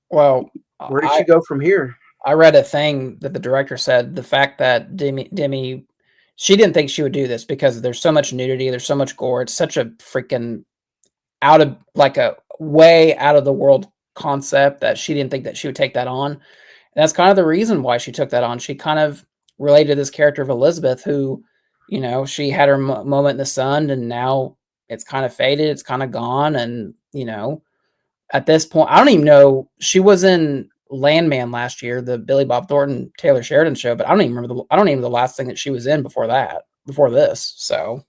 well, where did she go from here? I read a thing that the director said the fact that Demi, she didn't think she would do this because there's so much nudity, there's so much gore, it's such a freaking a way out of the world concept that she didn't think that she would take that on. And that's kind of the reason why she took that on. She kind of related to this character of Elizabeth, who, you know, she had her moment in the sun, and now it's kind of faded, it's kind of gone, and you know, at this point, I don't even know. She was in Landman last year, the Billy Bob Thornton, Taylor Sheridan show, but I don't even remember the last thing that she was in before this. So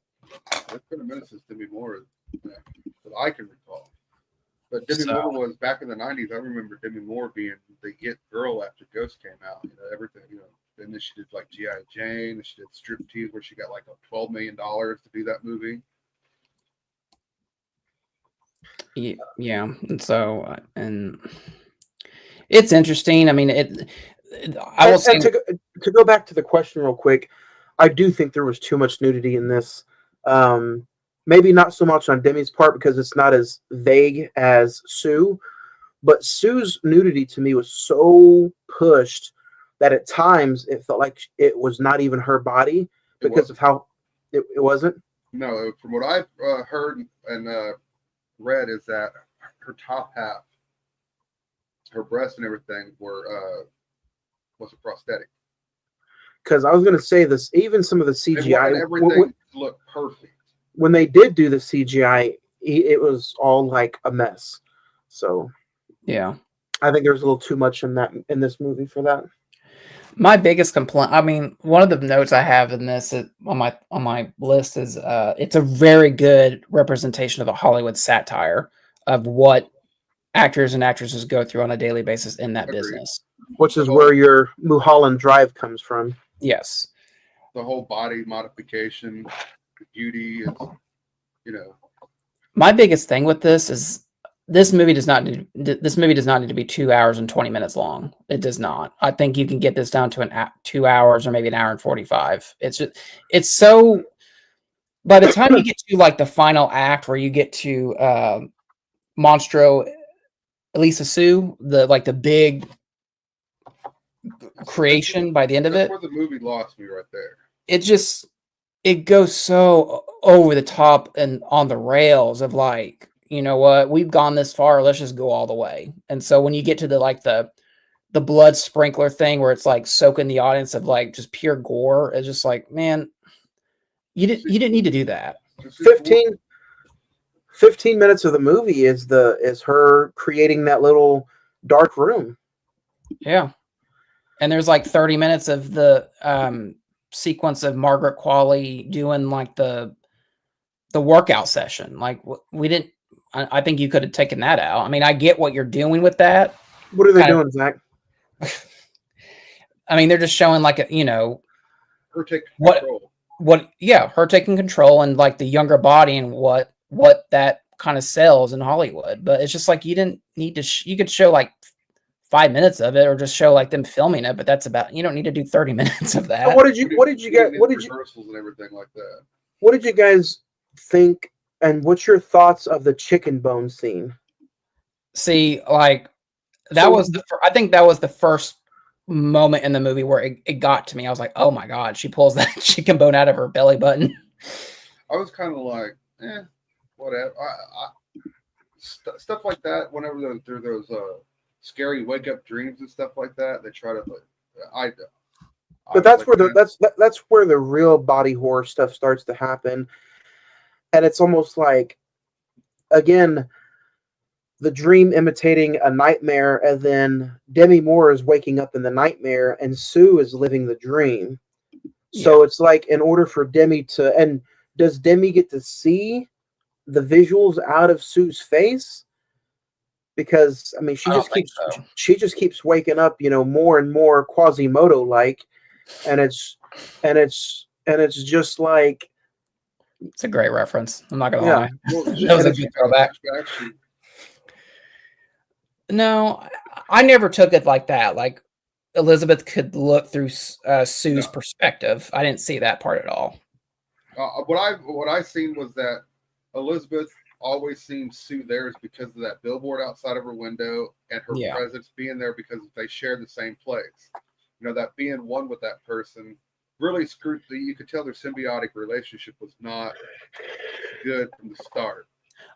it's been a minute since Demi Moore that I can recall. But Demi Moore was back in the '90s. I remember Demi Moore being the it girl after Ghost came out. You know, everything. You know, and then she did like G.I. Jane. And she did Striptease, where she got like $12 million to do that movie. Yeah, and so and it's interesting. I mean, I will say, to go back to the question real quick, I do think there was too much nudity in this. Maybe not so much on Demi's part because it's not as vague as Sue, but Sue's nudity to me was so pushed that at times it felt like it was not even her body because of how it wasn't. No, from what I've heard and read is that her top half, her breasts and everything was a prosthetic. Because I was going to say this, even some of the CGI, everything looked perfect. When they did do the CGI, it was all like a mess. So yeah. I think there's a little too much in this movie for that. My biggest complaint, I mean, one of the notes I have in this on my list is it's a very good representation of a Hollywood satire of what actors and actresses go through on a daily basis in that Agreed. business. Which The is whole- where your Mulholland Drive comes from. Yes. The whole body modification, beauty is, My biggest thing with this is this movie does not need to be 2 hours and 20 minutes long. It does not. I think you can get this down to 2 hours or maybe an hour and 45. It's so by the time you get to like the final act where you get to Monstro Elisa Sue, the big creation by the end of that's it, where the movie lost me right there. It goes so over the top and on the rails of like, you know what, we've gone this far, let's just go all the way. And so when you get to the blood sprinkler thing where it's like soaking the audience of like just pure gore, it's just like, man, you didn't need to do that. 15 minutes of the movie is her creating that little dark room. Yeah. And there's like 30 minutes of the sequence of Margaret Qualley doing like the workout session. Like we didn't. I think you could have taken that out. I mean, I get what you're doing with that. What are they doing, Zach? I mean, they're just showing like her taking control. Her taking control and like the younger body and what that kind of sells in Hollywood. But it's just like you didn't need to. You could show like 5 minutes of it, or just show like them filming it. But that's about. You don't need to do 30 minutes of that. So what did you get? What did you rehearsals and everything like that? What did you guys think? And what's your thoughts of the chicken bone scene? See, like that was I think that was the first moment in the movie where it got to me. I was like, oh my god, she pulls that chicken bone out of her belly button. I was kind of like, whatever. Stuff like that. Whenever there are those scary wake up dreams and stuff like that, they try to like. But that's where the real body horror stuff starts to happen, and it's almost like, again, the dream imitating a nightmare, and then Demi Moore is waking up in the nightmare, and Sue is living the dream. So it's like, in order for Demi to, and does Demi get to see the visuals out of Sue's face? Because I mean, she just keeps waking up, more and more Quasimodo like, and it's just like, it's a great reference. I'm not gonna lie. Well, that was a good throwback. No, I never took it like that. Like Elizabeth could look through Sue's perspective. I didn't see that part at all. What I seen was that Elizabeth always seemed Sue there is because of that billboard outside of her window and her presence being there because they shared the same place. That being one with that person really screwed. You could tell their symbiotic relationship was not good from the start.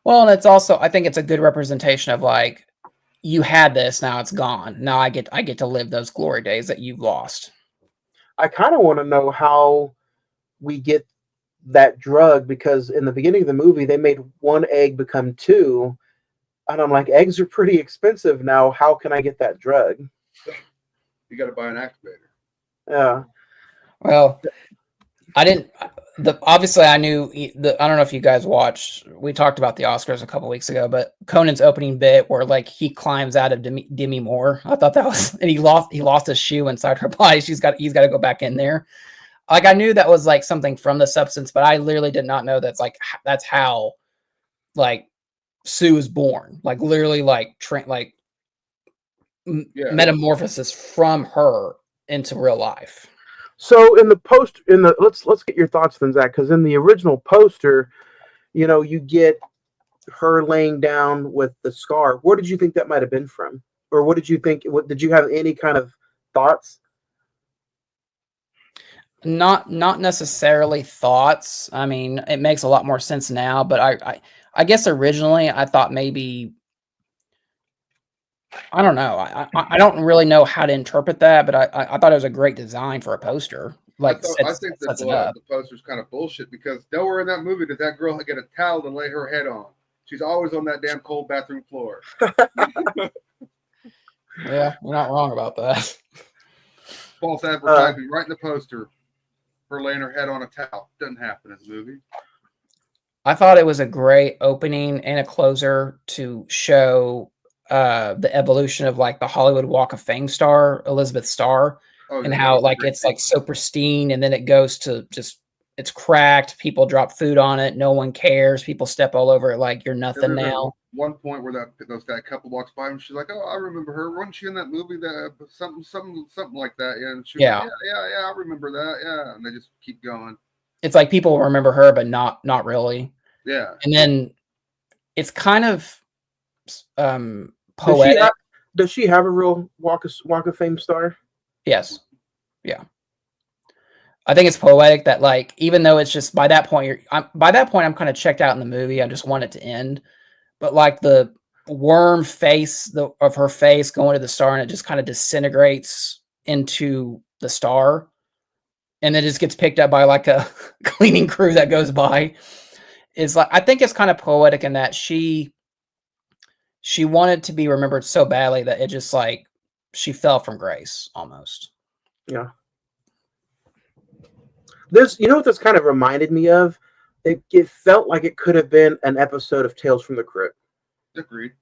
Well, and it's also, I think it's a good representation of like, you had this, now it's gone. Now I get to live those glory days that you've lost. I kind of want to know how we get that drug, because in the beginning of the movie they made one egg become two, and I'm like, eggs are pretty expensive now. How can I get that drug? You got to buy an activator. Yeah. Well, I didn't. Obviously, I knew. I don't know if you guys watched. We talked about the Oscars a couple weeks ago, but Conan's opening bit where like he climbs out of Demi Moore. I thought that was, and he lost his shoe inside her body. He's got to go back in there. Like I knew that was like something from the substance, but I literally did not know that's how like Sue is born. Like literally metamorphosis from her into real life. So let's get your thoughts then, Zach, because in the original poster, you get her laying down with the scar. Where did you think that might have been from? Or what did you think? Did you have any kind of thoughts? Not necessarily thoughts. I mean, it makes a lot more sense now, but I guess originally I thought maybe, I don't know. I don't really know how to interpret that, but I thought it was a great design for a poster. Like I think that the poster's kind of bullshit, because nowhere in that movie did that girl get a towel and lay her head on. She's always on that damn cold bathroom floor. Yeah, you're not wrong about that. False advertising right in the poster. Her laying her head on a towel. Doesn't happen in the movie. I thought it was a great opening and a closer to show the evolution of like the Hollywood Walk of Fame star Elizabeth Starr, Oh, and yeah, that how was a like great it's like so pristine, and then it goes to just it's cracked. People drop food on it. No one cares. People step all over it like you're nothing There's now. one point where that couple walks by and she's like, "Oh, I remember her. Wasn't she in that movie that something like that?" Yeah, and she's Yeah, like, "Yeah, I remember that. Yeah," and they just keep going. it's like people remember her, but not really. Yeah, And then it's kind of Does she poetic. have, does she have a real Walk of Fame star? Yes, yeah. I think it's poetic that like even though it's just by that point I'm kind of checked out in the movie. I just want it to end. But like the worm face of her face going to the star and it just kind of disintegrates into the star and then just gets picked up by like a cleaning crew that goes by. Is like I think it's kind of poetic in that she wanted to be remembered so badly that it just like she fell from grace almost. Yeah. This, you know what this kind of reminded me of? It felt like it could have been an episode of Tales from the Crypt. agreed.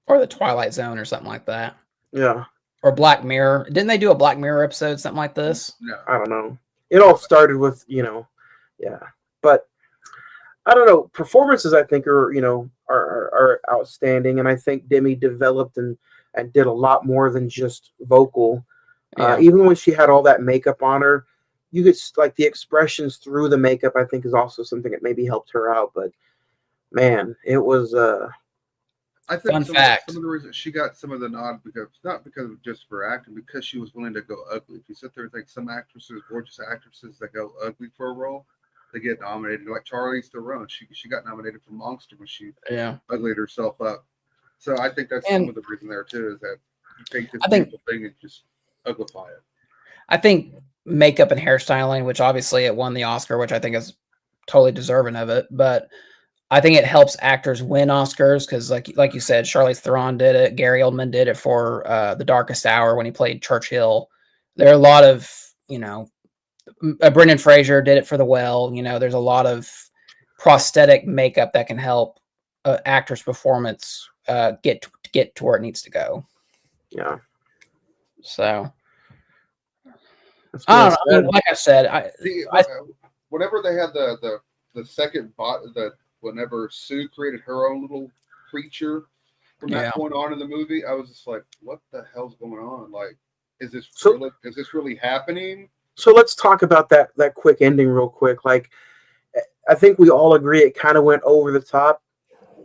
Or the Twilight Zone or something like that. Yeah. Or Black Mirror. Didn't they do a Black Mirror episode, something like this? No, I don't know. It all started with, yeah. But I don't know. Performances, I think, are outstanding, and I think Demi developed and did a lot more than just vocal. Yeah. Even when she had all that makeup on her, you could like the expressions through the makeup. I think is also something that maybe helped her out. But man, it was. I think Fun some fact. of the reasons she got some of the nod because not because of just for acting, because she was willing to go ugly. If you sit there and think some actresses, gorgeous actresses that go ugly for a role, they get nominated. Like Charlize Theron, she got nominated for Monster when she Yeah. uglied herself up. So I think that's And some of the reason there too is that you take this I think- beautiful thing and just uglify it. I think makeup and hairstyling, which obviously it won the Oscar, which I think is totally deserving of it, but I think it helps actors win Oscars because, like you said, Charlize Theron did it. Gary Oldman did it for The Darkest Hour when he played Churchill. There are a lot of, Brendan Fraser did it for The Well. There's a lot of prosthetic makeup that can help actor's performance get to where it needs to go. Yeah. So That's I well don't know. I mean, said. like I said, Whenever they had the second bot whenever Sue created her own little creature from that Yeah. point on in the movie, I was just like, what the hell's going on? Like, is this really happening? So let's talk about that quick ending real quick. Like, I think we all agree it kind of went over the top.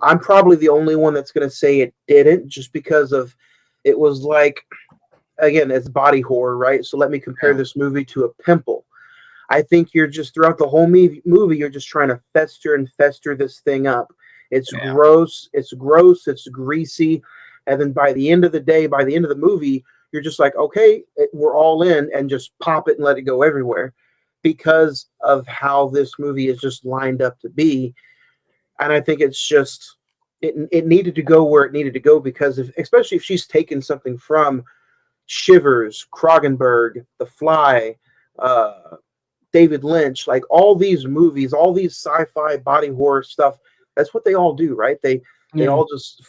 I'm probably the only one that's going to say it didn't, just because of it was like, again, it's body horror, right? So let me compare this movie to a pimple. I think you're just throughout the whole movie, you're just trying to fester this thing up. It's gross, it's greasy, and then by the end of the movie, you're just like, okay, we're all in, and just pop it and let it go everywhere, because of how this movie is just lined up to be. And I think it's just it needed to go where it needed to go, because especially if she's taken something from Shivers, Krogenberg, The Fly, David Lynch, like all these movies, all these sci-fi body horror stuff. That's what they all do, right? They all just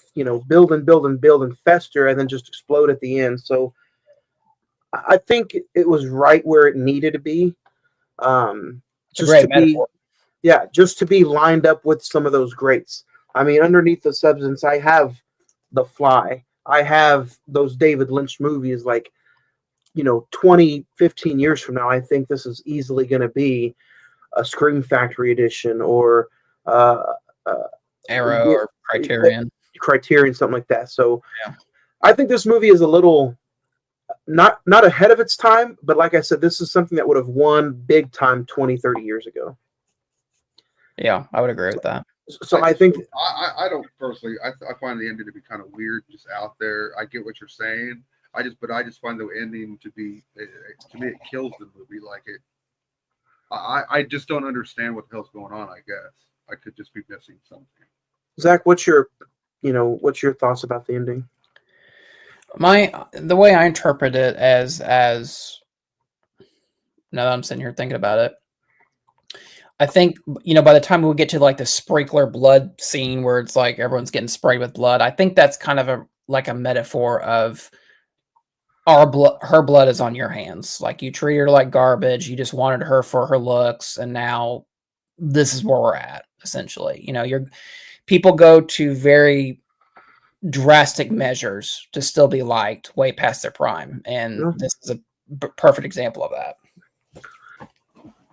build and build and build and fester, and then just explode at the end. So I think it was right where it needed to be. Just to be lined up with some of those greats. I mean, underneath the substance, I have The Fly. I have those David Lynch movies. Like, 20, 15 years from now, I think this is easily going to be a Scream Factory edition or Arrow or Criterion, something like that. So I think this movie is a little not ahead of its time, but like I said, this is something that would have won big time 20, 30 years ago. Yeah, I would agree with that. So I think I don't personally. I find the ending to be kind of weird, just out there. I get what you're saying. I just find the ending to be, to me, it kills the movie. Like it, I just don't understand what the hell's going on. I guess I could just be missing something. Zach, what's your thoughts about the ending? The way I interpret it as now that I'm sitting here thinking about it, I think, by the time we get to like the sprinkler blood scene where it's like everyone's getting sprayed with blood, I think that's kind of a metaphor of her blood is on your hands. Like, you treat her like garbage. You just wanted her for her looks, and now this is where we're at. Essentially, people go to very drastic measures to still be liked way past their prime, and this is a perfect example of that.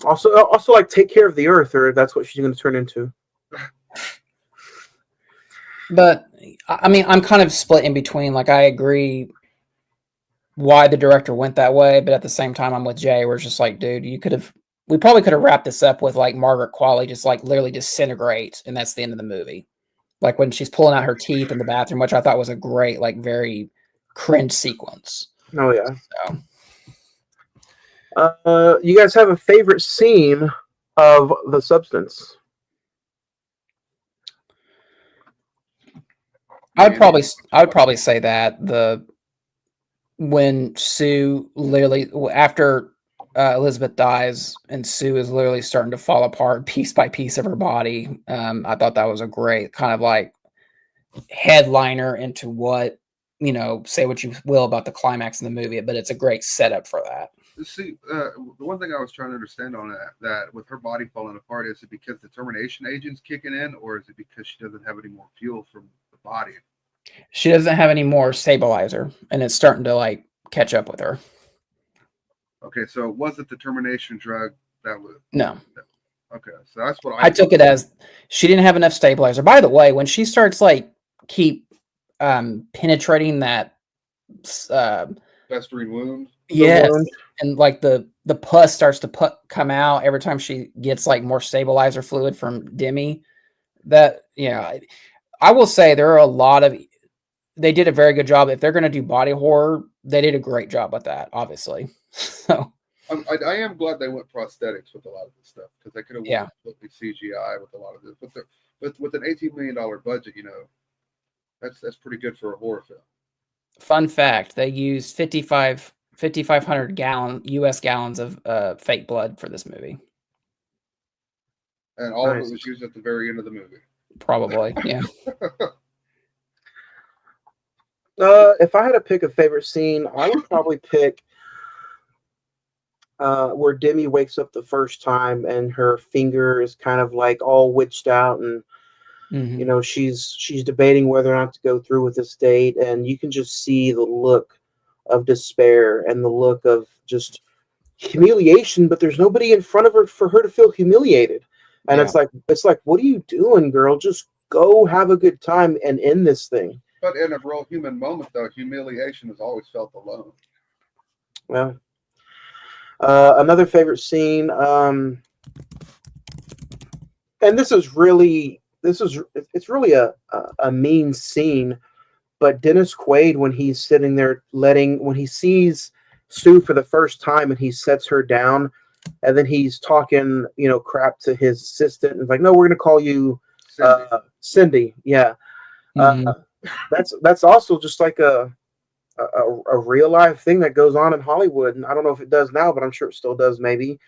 Also, like, take care of the earth, or that's what she's going to turn into. But I mean, I'm kind of split in between. Like, I agree why the director went that way, but at the same time, I'm with Jay. Where it's just like, dude, we probably could have wrapped this up with like Margaret Qualley just like literally disintegrate, and that's the end of the movie. Like when she's pulling out her teeth in the bathroom, which I thought was a great, like, very cringe sequence. Oh yeah. So. You guys have a favorite scene of The Substance? I would probably say that when Sue literally, after Elizabeth dies and Sue is literally starting to fall apart piece by piece of her body, I thought that was a great kind of like headliner into what, say what you will about the climax in the movie, but it's a great setup for that. See, the one thing I was trying to understand on that with her body falling apart, is it because the termination agent's kicking in, or is it because she doesn't have any more fuel from the body? She doesn't have any more stabilizer, and it's starting to like catch up with her. Okay, so was it the termination drug that was? No. Okay, so that's what I took it as she didn't have enough stabilizer. By the way, when she starts like keep penetrating that festering wound, yes, and like the pus starts to come out every time she gets like more stabilizer fluid from Demi. That I will say there are they did a very good job. If they're going to do body horror, they did a great job with that, obviously. So I am glad they went prosthetics with a lot of this stuff, because they could have went completely CGI with a lot of this. With an $18 million budget, that's pretty good for a horror film. Fun fact: they used 5,500 U.S. gallons of fake blood for this movie, and all of it was used at the very end of the movie. Probably, yeah. If I had to pick a favorite scene, I would probably pick where Demi wakes up the first time and her finger is kind of like all witched out, and she's debating whether or not to go through with this date, and you can just see the look of despair and the look of just humiliation, but there's nobody in front of her for her to feel humiliated. And it's like, what are you doing, girl? Just go have a good time and end this thing. But in a real human moment, though, humiliation is always felt alone. Well, another favorite scene, and it's really a mean scene, but Dennis Quaid, when he's sitting there when he sees Sue for the first time and he sets her down, and then he's talking, crap to his assistant, and like, no, we're going to call you Cindy. Yeah. That's also just like a real life thing that goes on in Hollywood, and I don't know if it does now, but I'm sure it still does, maybe.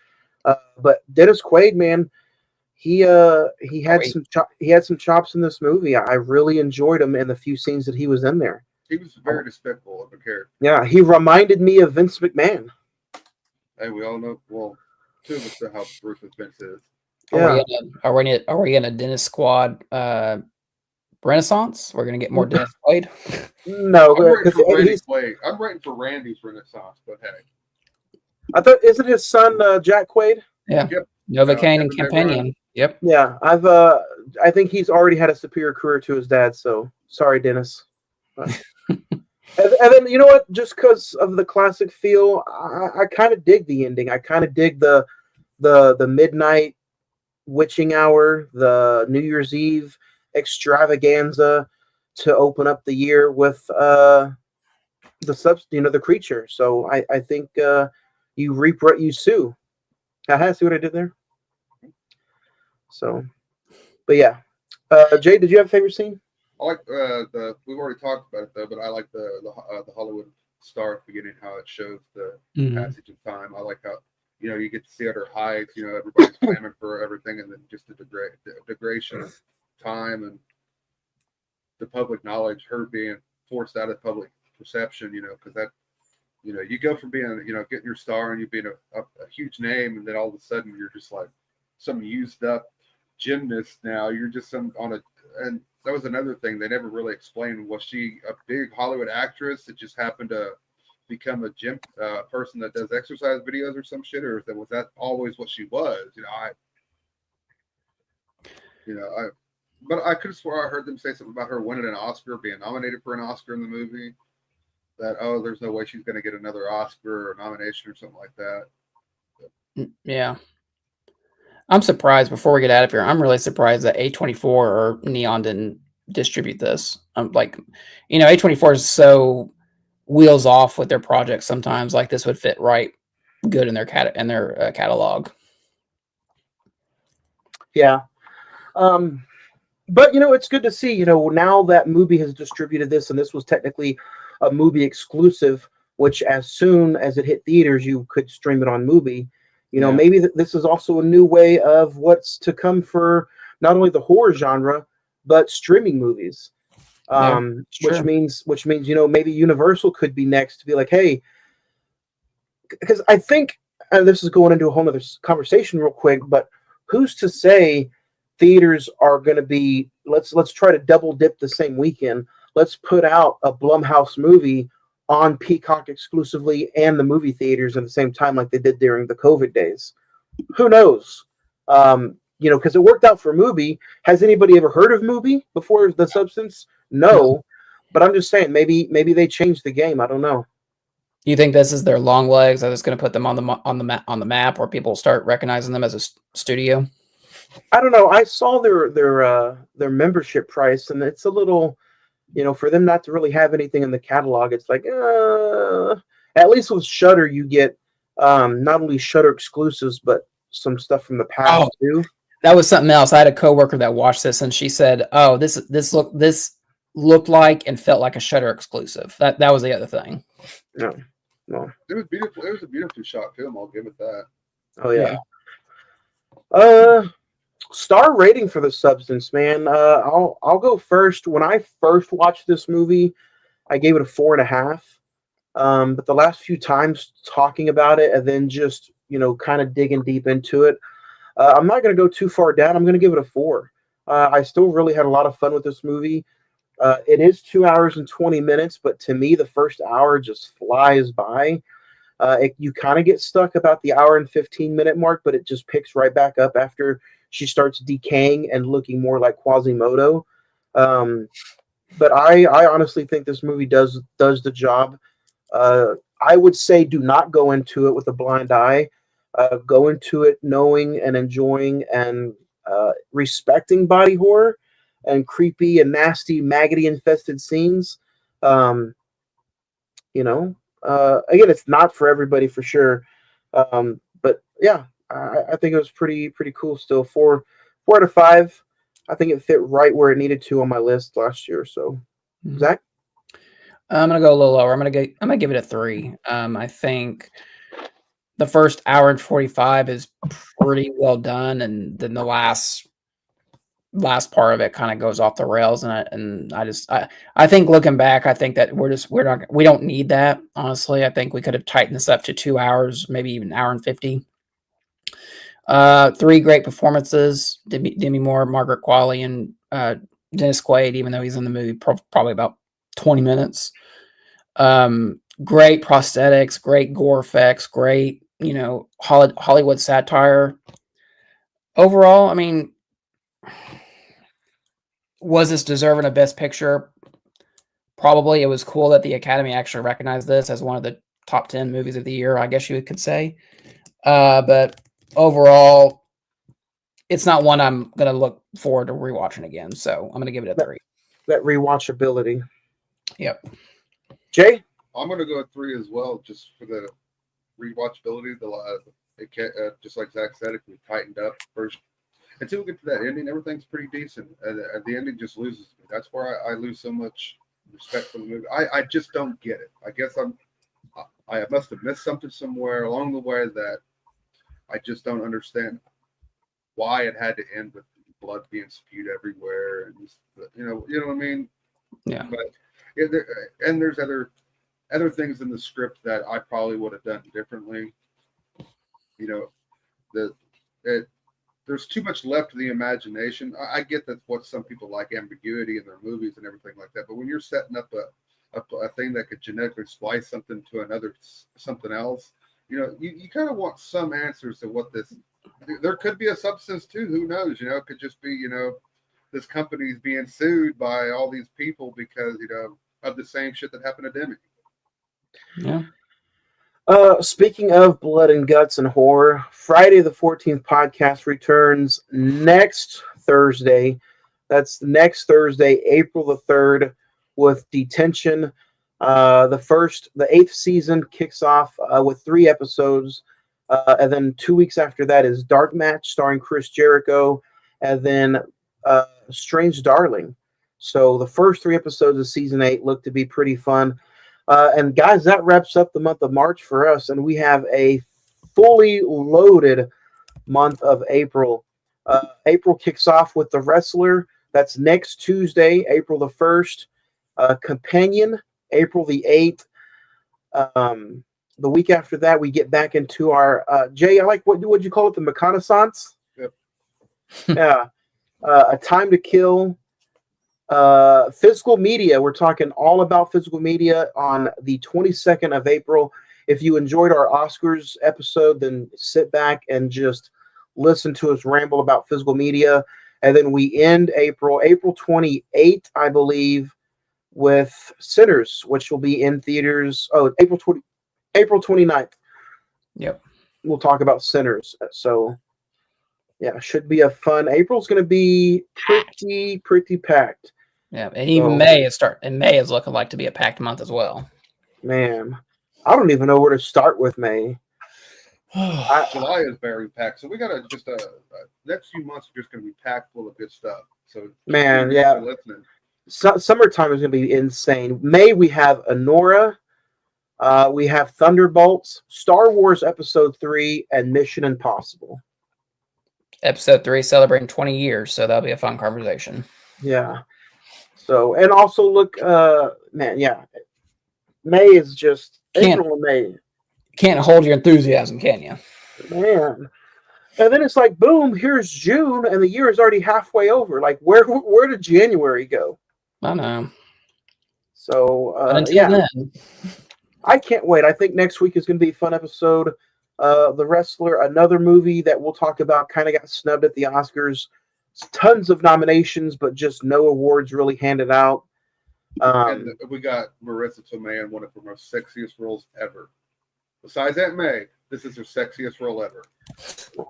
But Dennis Quaid, man, he had some chops in this movie. I really enjoyed him in the few scenes that he was in there. He was very despicable of a character. Yeah, he reminded me of Vince McMahon. Hey, we all know. Well, two of us know how ruthless Vince is. Yeah. Are we in a Dennis Squad renaissance? We're gonna get more Dennis Quaid. No, I'm writing for Randy's renaissance, but hey, I thought, isn't his son Jack Quaid? Yeah. Yep. Novocaine and Companion. Yep. Yeah, I think he's already had a superior career to his dad. So sorry, Dennis. And then, you know what? Just because of the classic feel, I kind of dig the ending. I kind of dig the midnight witching hour, the New Year's Eve extravaganza to open up the year with the creature. So I think you reap what you sow. See what I did there? So, but yeah, Jay, did you have a favorite scene? I like we've already talked about it though, but I like the Hollywood star at the beginning, how it shows the passage of time. I like how you get to see at her height. Everybody's clamoring for everything, and then just the degradation of time and the public knowledge, her being forced out of public perception. Because that you go from being getting your star and you being a huge name, and then all of a sudden you're just like some used up gymnast. Now you're just and that was another thing they never really explained. Was she a big Hollywood actress that just happened to become a gym person that does exercise videos or some shit, or was that always what she was? But I could have swore I heard them say something about her winning an Oscar, being nominated for an Oscar in the movie. That there's no way she's going to get another Oscar or nomination or something like that. Yeah. I'm surprised. Before we get out of here, I'm really surprised that A24 or Neon didn't distribute this. I'm like, A24 is so wheels off with their projects. Sometimes, like this would fit right good in their catalog. Yeah. But it's good to see. Now that Mubi has distributed this, and this was technically a Mubi exclusive, which as soon as it hit theaters, you could stream it on Mubi. Maybe this is also a new way of what's to come for not only the horror genre, but streaming movies. Which means maybe Universal could be next to be like, hey, because I think, and this is going into a whole other conversation real quick, but who's to say theaters are going to be, let's try to double dip the same weekend. Let's put out a Blumhouse movie on Peacock exclusively and the movie theaters at the same time, like they did during the COVID days. Who knows? Because it worked out for Mubi. Has anybody ever heard of Mubi before The Substance? No. But I'm just saying, maybe they changed the game. I don't know. You think this is their long legs? Are this going to put them on the map where people start recognizing them as a studio? I don't know. I saw their membership price, and it's a little, for them not to really have anything in the catalog. It's like, at least with Shudder, you get not only Shudder exclusives, but some stuff from the past too. That was something else. I had a coworker that watched this, and she said, "Oh, this looked like and felt like a Shudder exclusive." That was the other thing. No. It was beautiful. It was a beautifully shot film. I'll give it that. Oh yeah. Star rating for The Substance, man. I'll go first. When I first watched this movie, I gave it a 4.5. But the last few times talking about it and then just kind of digging deep into it, I'm not going to go too far down. I'm going to give it a 4. I still really had a lot of fun with this movie. It is 2 hours and 20 minutes, but to me, the first hour just flies by. You kind of get stuck about the hour and 15-minute mark, but it just picks right back up after she starts decaying and looking more like Quasimodo. But I honestly think this movie does the job. I would say do not go into it with a blind eye. Go into it knowing and enjoying and respecting body horror and creepy and nasty, maggoty infested scenes. Again, it's not for everybody for sure. But yeah, I think it was pretty cool still. 4 out of 5. I think it fit right where it needed to on my list last year. So, Zach? I'm gonna go a little lower. I'm gonna give it a 3. I think the first hour and 45 is pretty well done, and then the last part of it kind of goes off the rails. And I think looking back, I think that we don't need that. Honestly, I think we could have tightened this up to 2 hours, maybe even an hour and 50. 3 great performances: Demi Moore, Margaret Qualley, and Dennis Quaid. Even though he's in the movie probably about 20 minutes. Great prosthetics, great gore effects, great Hollywood satire. Overall, I mean, was this deserving of Best Picture? Probably. It was cool that the Academy actually recognized this as one of the top 10 movies of the year, I guess you could say. But overall, it's not one I'm going to look forward to rewatching again. So I'm going to give it a 3. That rewatchability. Yep. Jay? I'm going to go 3 as well, just for the rewatchability. Just like Zach said, if we tightened up first until we get to that ending, everything's pretty decent. The ending just loses me. That's where I lose so much respect for the movie. I just don't get it. I guess I must have missed something somewhere along the way that I just don't understand why it had to end with blood being spewed everywhere, and just, you know what I mean. Yeah. But yeah, there's other things in the script that I probably would have done differently. You know, there's too much left to the imagination. I get that what some people like ambiguity in their movies and everything like that, but when you're setting up a thing that could genetically splice something to another something else, you know, you kind of want some answers to what this. There could be a substance too. Who knows? You know, it could just be, you know, this company's being sued by all these people because, you know, of the same shit that happened to Demi. Yeah. Speaking of blood and guts and horror, Friday the 14th podcast returns next Thursday. That's next Thursday, April the 3rd, with Detention. The 8th season kicks off with 3 episodes. And then 2 weeks after that is Dark Match starring Chris Jericho. And then Strange Darling. So the first 3 episodes of season 8 look to be pretty fun. And guys, that wraps up the month of March for us, and we have a fully loaded month of April. April kicks off with The Wrestler. That's next Tuesday, April the 1st. Companion, April the 8th. The week after that, we get back into our Jay. I like what would you call it? The reconnaissance. Yep. Yeah. A Time to Kill. Physical media. We're talking all about physical media on the 22nd of April. If you enjoyed our Oscars episode, then sit back and just listen to us ramble about physical media. And then we end April 28th, I believe, with Sinners, which will be in theaters. Oh, April 29th. Yep. We'll talk about Sinners. So yeah, should be a fun. April's going to be pretty packed. Yeah, and even May is looking like to be a packed month as well. Man, I don't even know where to start with May. July is very packed, so we got next few months are just going to be packed full of good stuff. So man, yeah, summertime is going to be insane. May we have Anora, we have Thunderbolts, Star Wars Episode 3, and Mission Impossible. Episode 3 celebrating 20 years, so that'll be a fun conversation. Yeah. So, and also look, man, yeah, May is just April and May. Can't hold your enthusiasm, can you? Man. And then it's like, boom, here's June, and the year is already halfway over. Like, where did January go? I know. So, yeah. Then. I can't wait. I think next week is going to be a fun episode. The Wrestler, another movie that we'll talk about, kind of got snubbed at the Oscars. Tons of nominations, but just no awards really handed out. And we got Marissa Tomei in one of her most sexiest roles ever. Besides Aunt May, this is her sexiest role ever.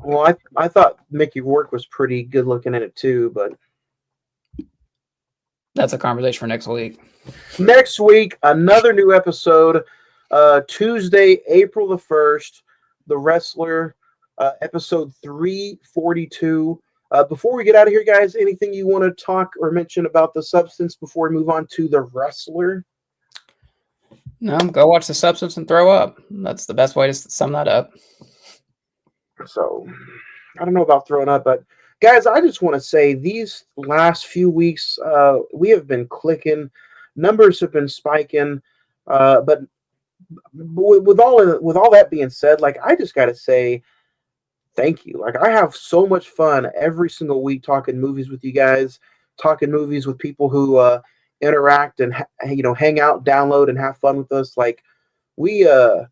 Well, I thought Mickey Rourke was pretty good looking in it too, but that's a conversation for next week. Next week, another new episode. Tuesday, April the 1st, The Wrestler, episode 342. Before we get out of here, guys, anything you want to talk or mention about The Substance before we move on to The Wrestler? No, go watch The Substance and throw up. That's the best way to sum that up. So, I don't know about throwing up, but guys, I just want to say these last few weeks, we have been clicking. Numbers have been spiking. But with all that being said, like, I just got to say thank you. Like, I have so much fun every single week talking movies with you guys, talking movies with people who interact and hang out, download, and have fun with us. Like, we're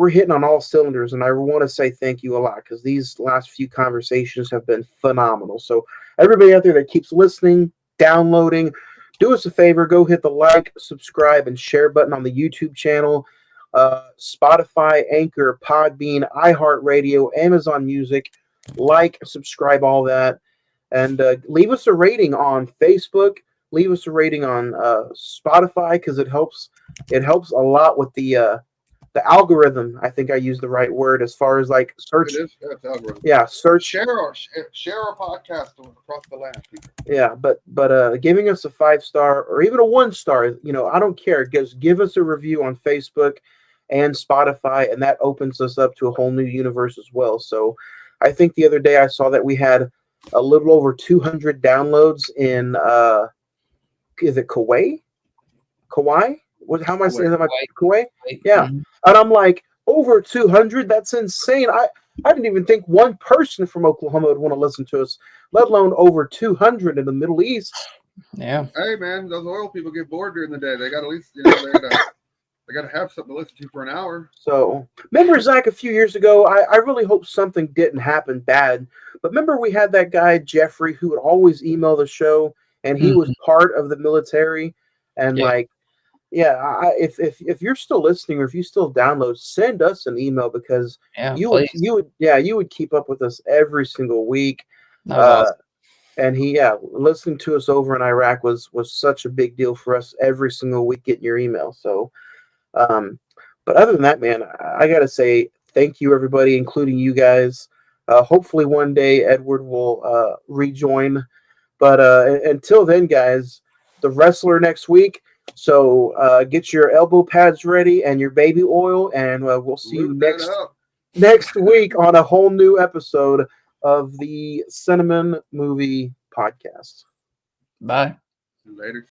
hitting on all cylinders, and I want to say thank you a lot because these last few conversations have been phenomenal. So everybody out there that keeps listening, downloading, do us a favor, go hit the like, subscribe, and share button on the YouTube channel. Spotify, Anchor, Podbean, iHeartRadio, Amazon Music. Like, subscribe, all that. And leave us a rating on Facebook. Leave us a rating on Spotify because it helps a lot with the algorithm. I think I used the right word as far as like search. It is. Yeah, it's algorithm. Yeah, search. Share our podcast across the land, people. Yeah, but giving us a 5-star or even a 1-star, I don't care. Just give us a review on Facebook and Spotify, and that opens us up to a whole new universe as well. So, I think the other day I saw that we had a little over 200 downloads in is it Kauai? Kauai? How am I saying that? Kauai? Yeah, Mhm. and I'm like over 200. That's insane. I didn't even think one person from Oklahoma would want to listen to us, let alone over 200 in the Middle East. Yeah. Hey man, those oil people get bored during the day. They got at least they gotta have something to listen to for an hour. So remember, Zach, a few years ago, I really hope something didn't happen bad. But remember we had that guy Jeffrey who would always email the show, and he was part of the military, and Yeah. if you're still listening or if you still download, send us an email because Yeah, you please. would keep up with us every single week. That was awesome. And listening to us over in Iraq was such a big deal for us every single week getting your email. So, but other than that, man, I gotta say thank you everybody, including you guys. Hopefully one day Edward will rejoin. But until then, guys, the wrestler next week. So get your elbow pads ready and your baby oil, and we'll see you next week on a whole new episode of the Cine-Men Movie Podcast. Bye. Later.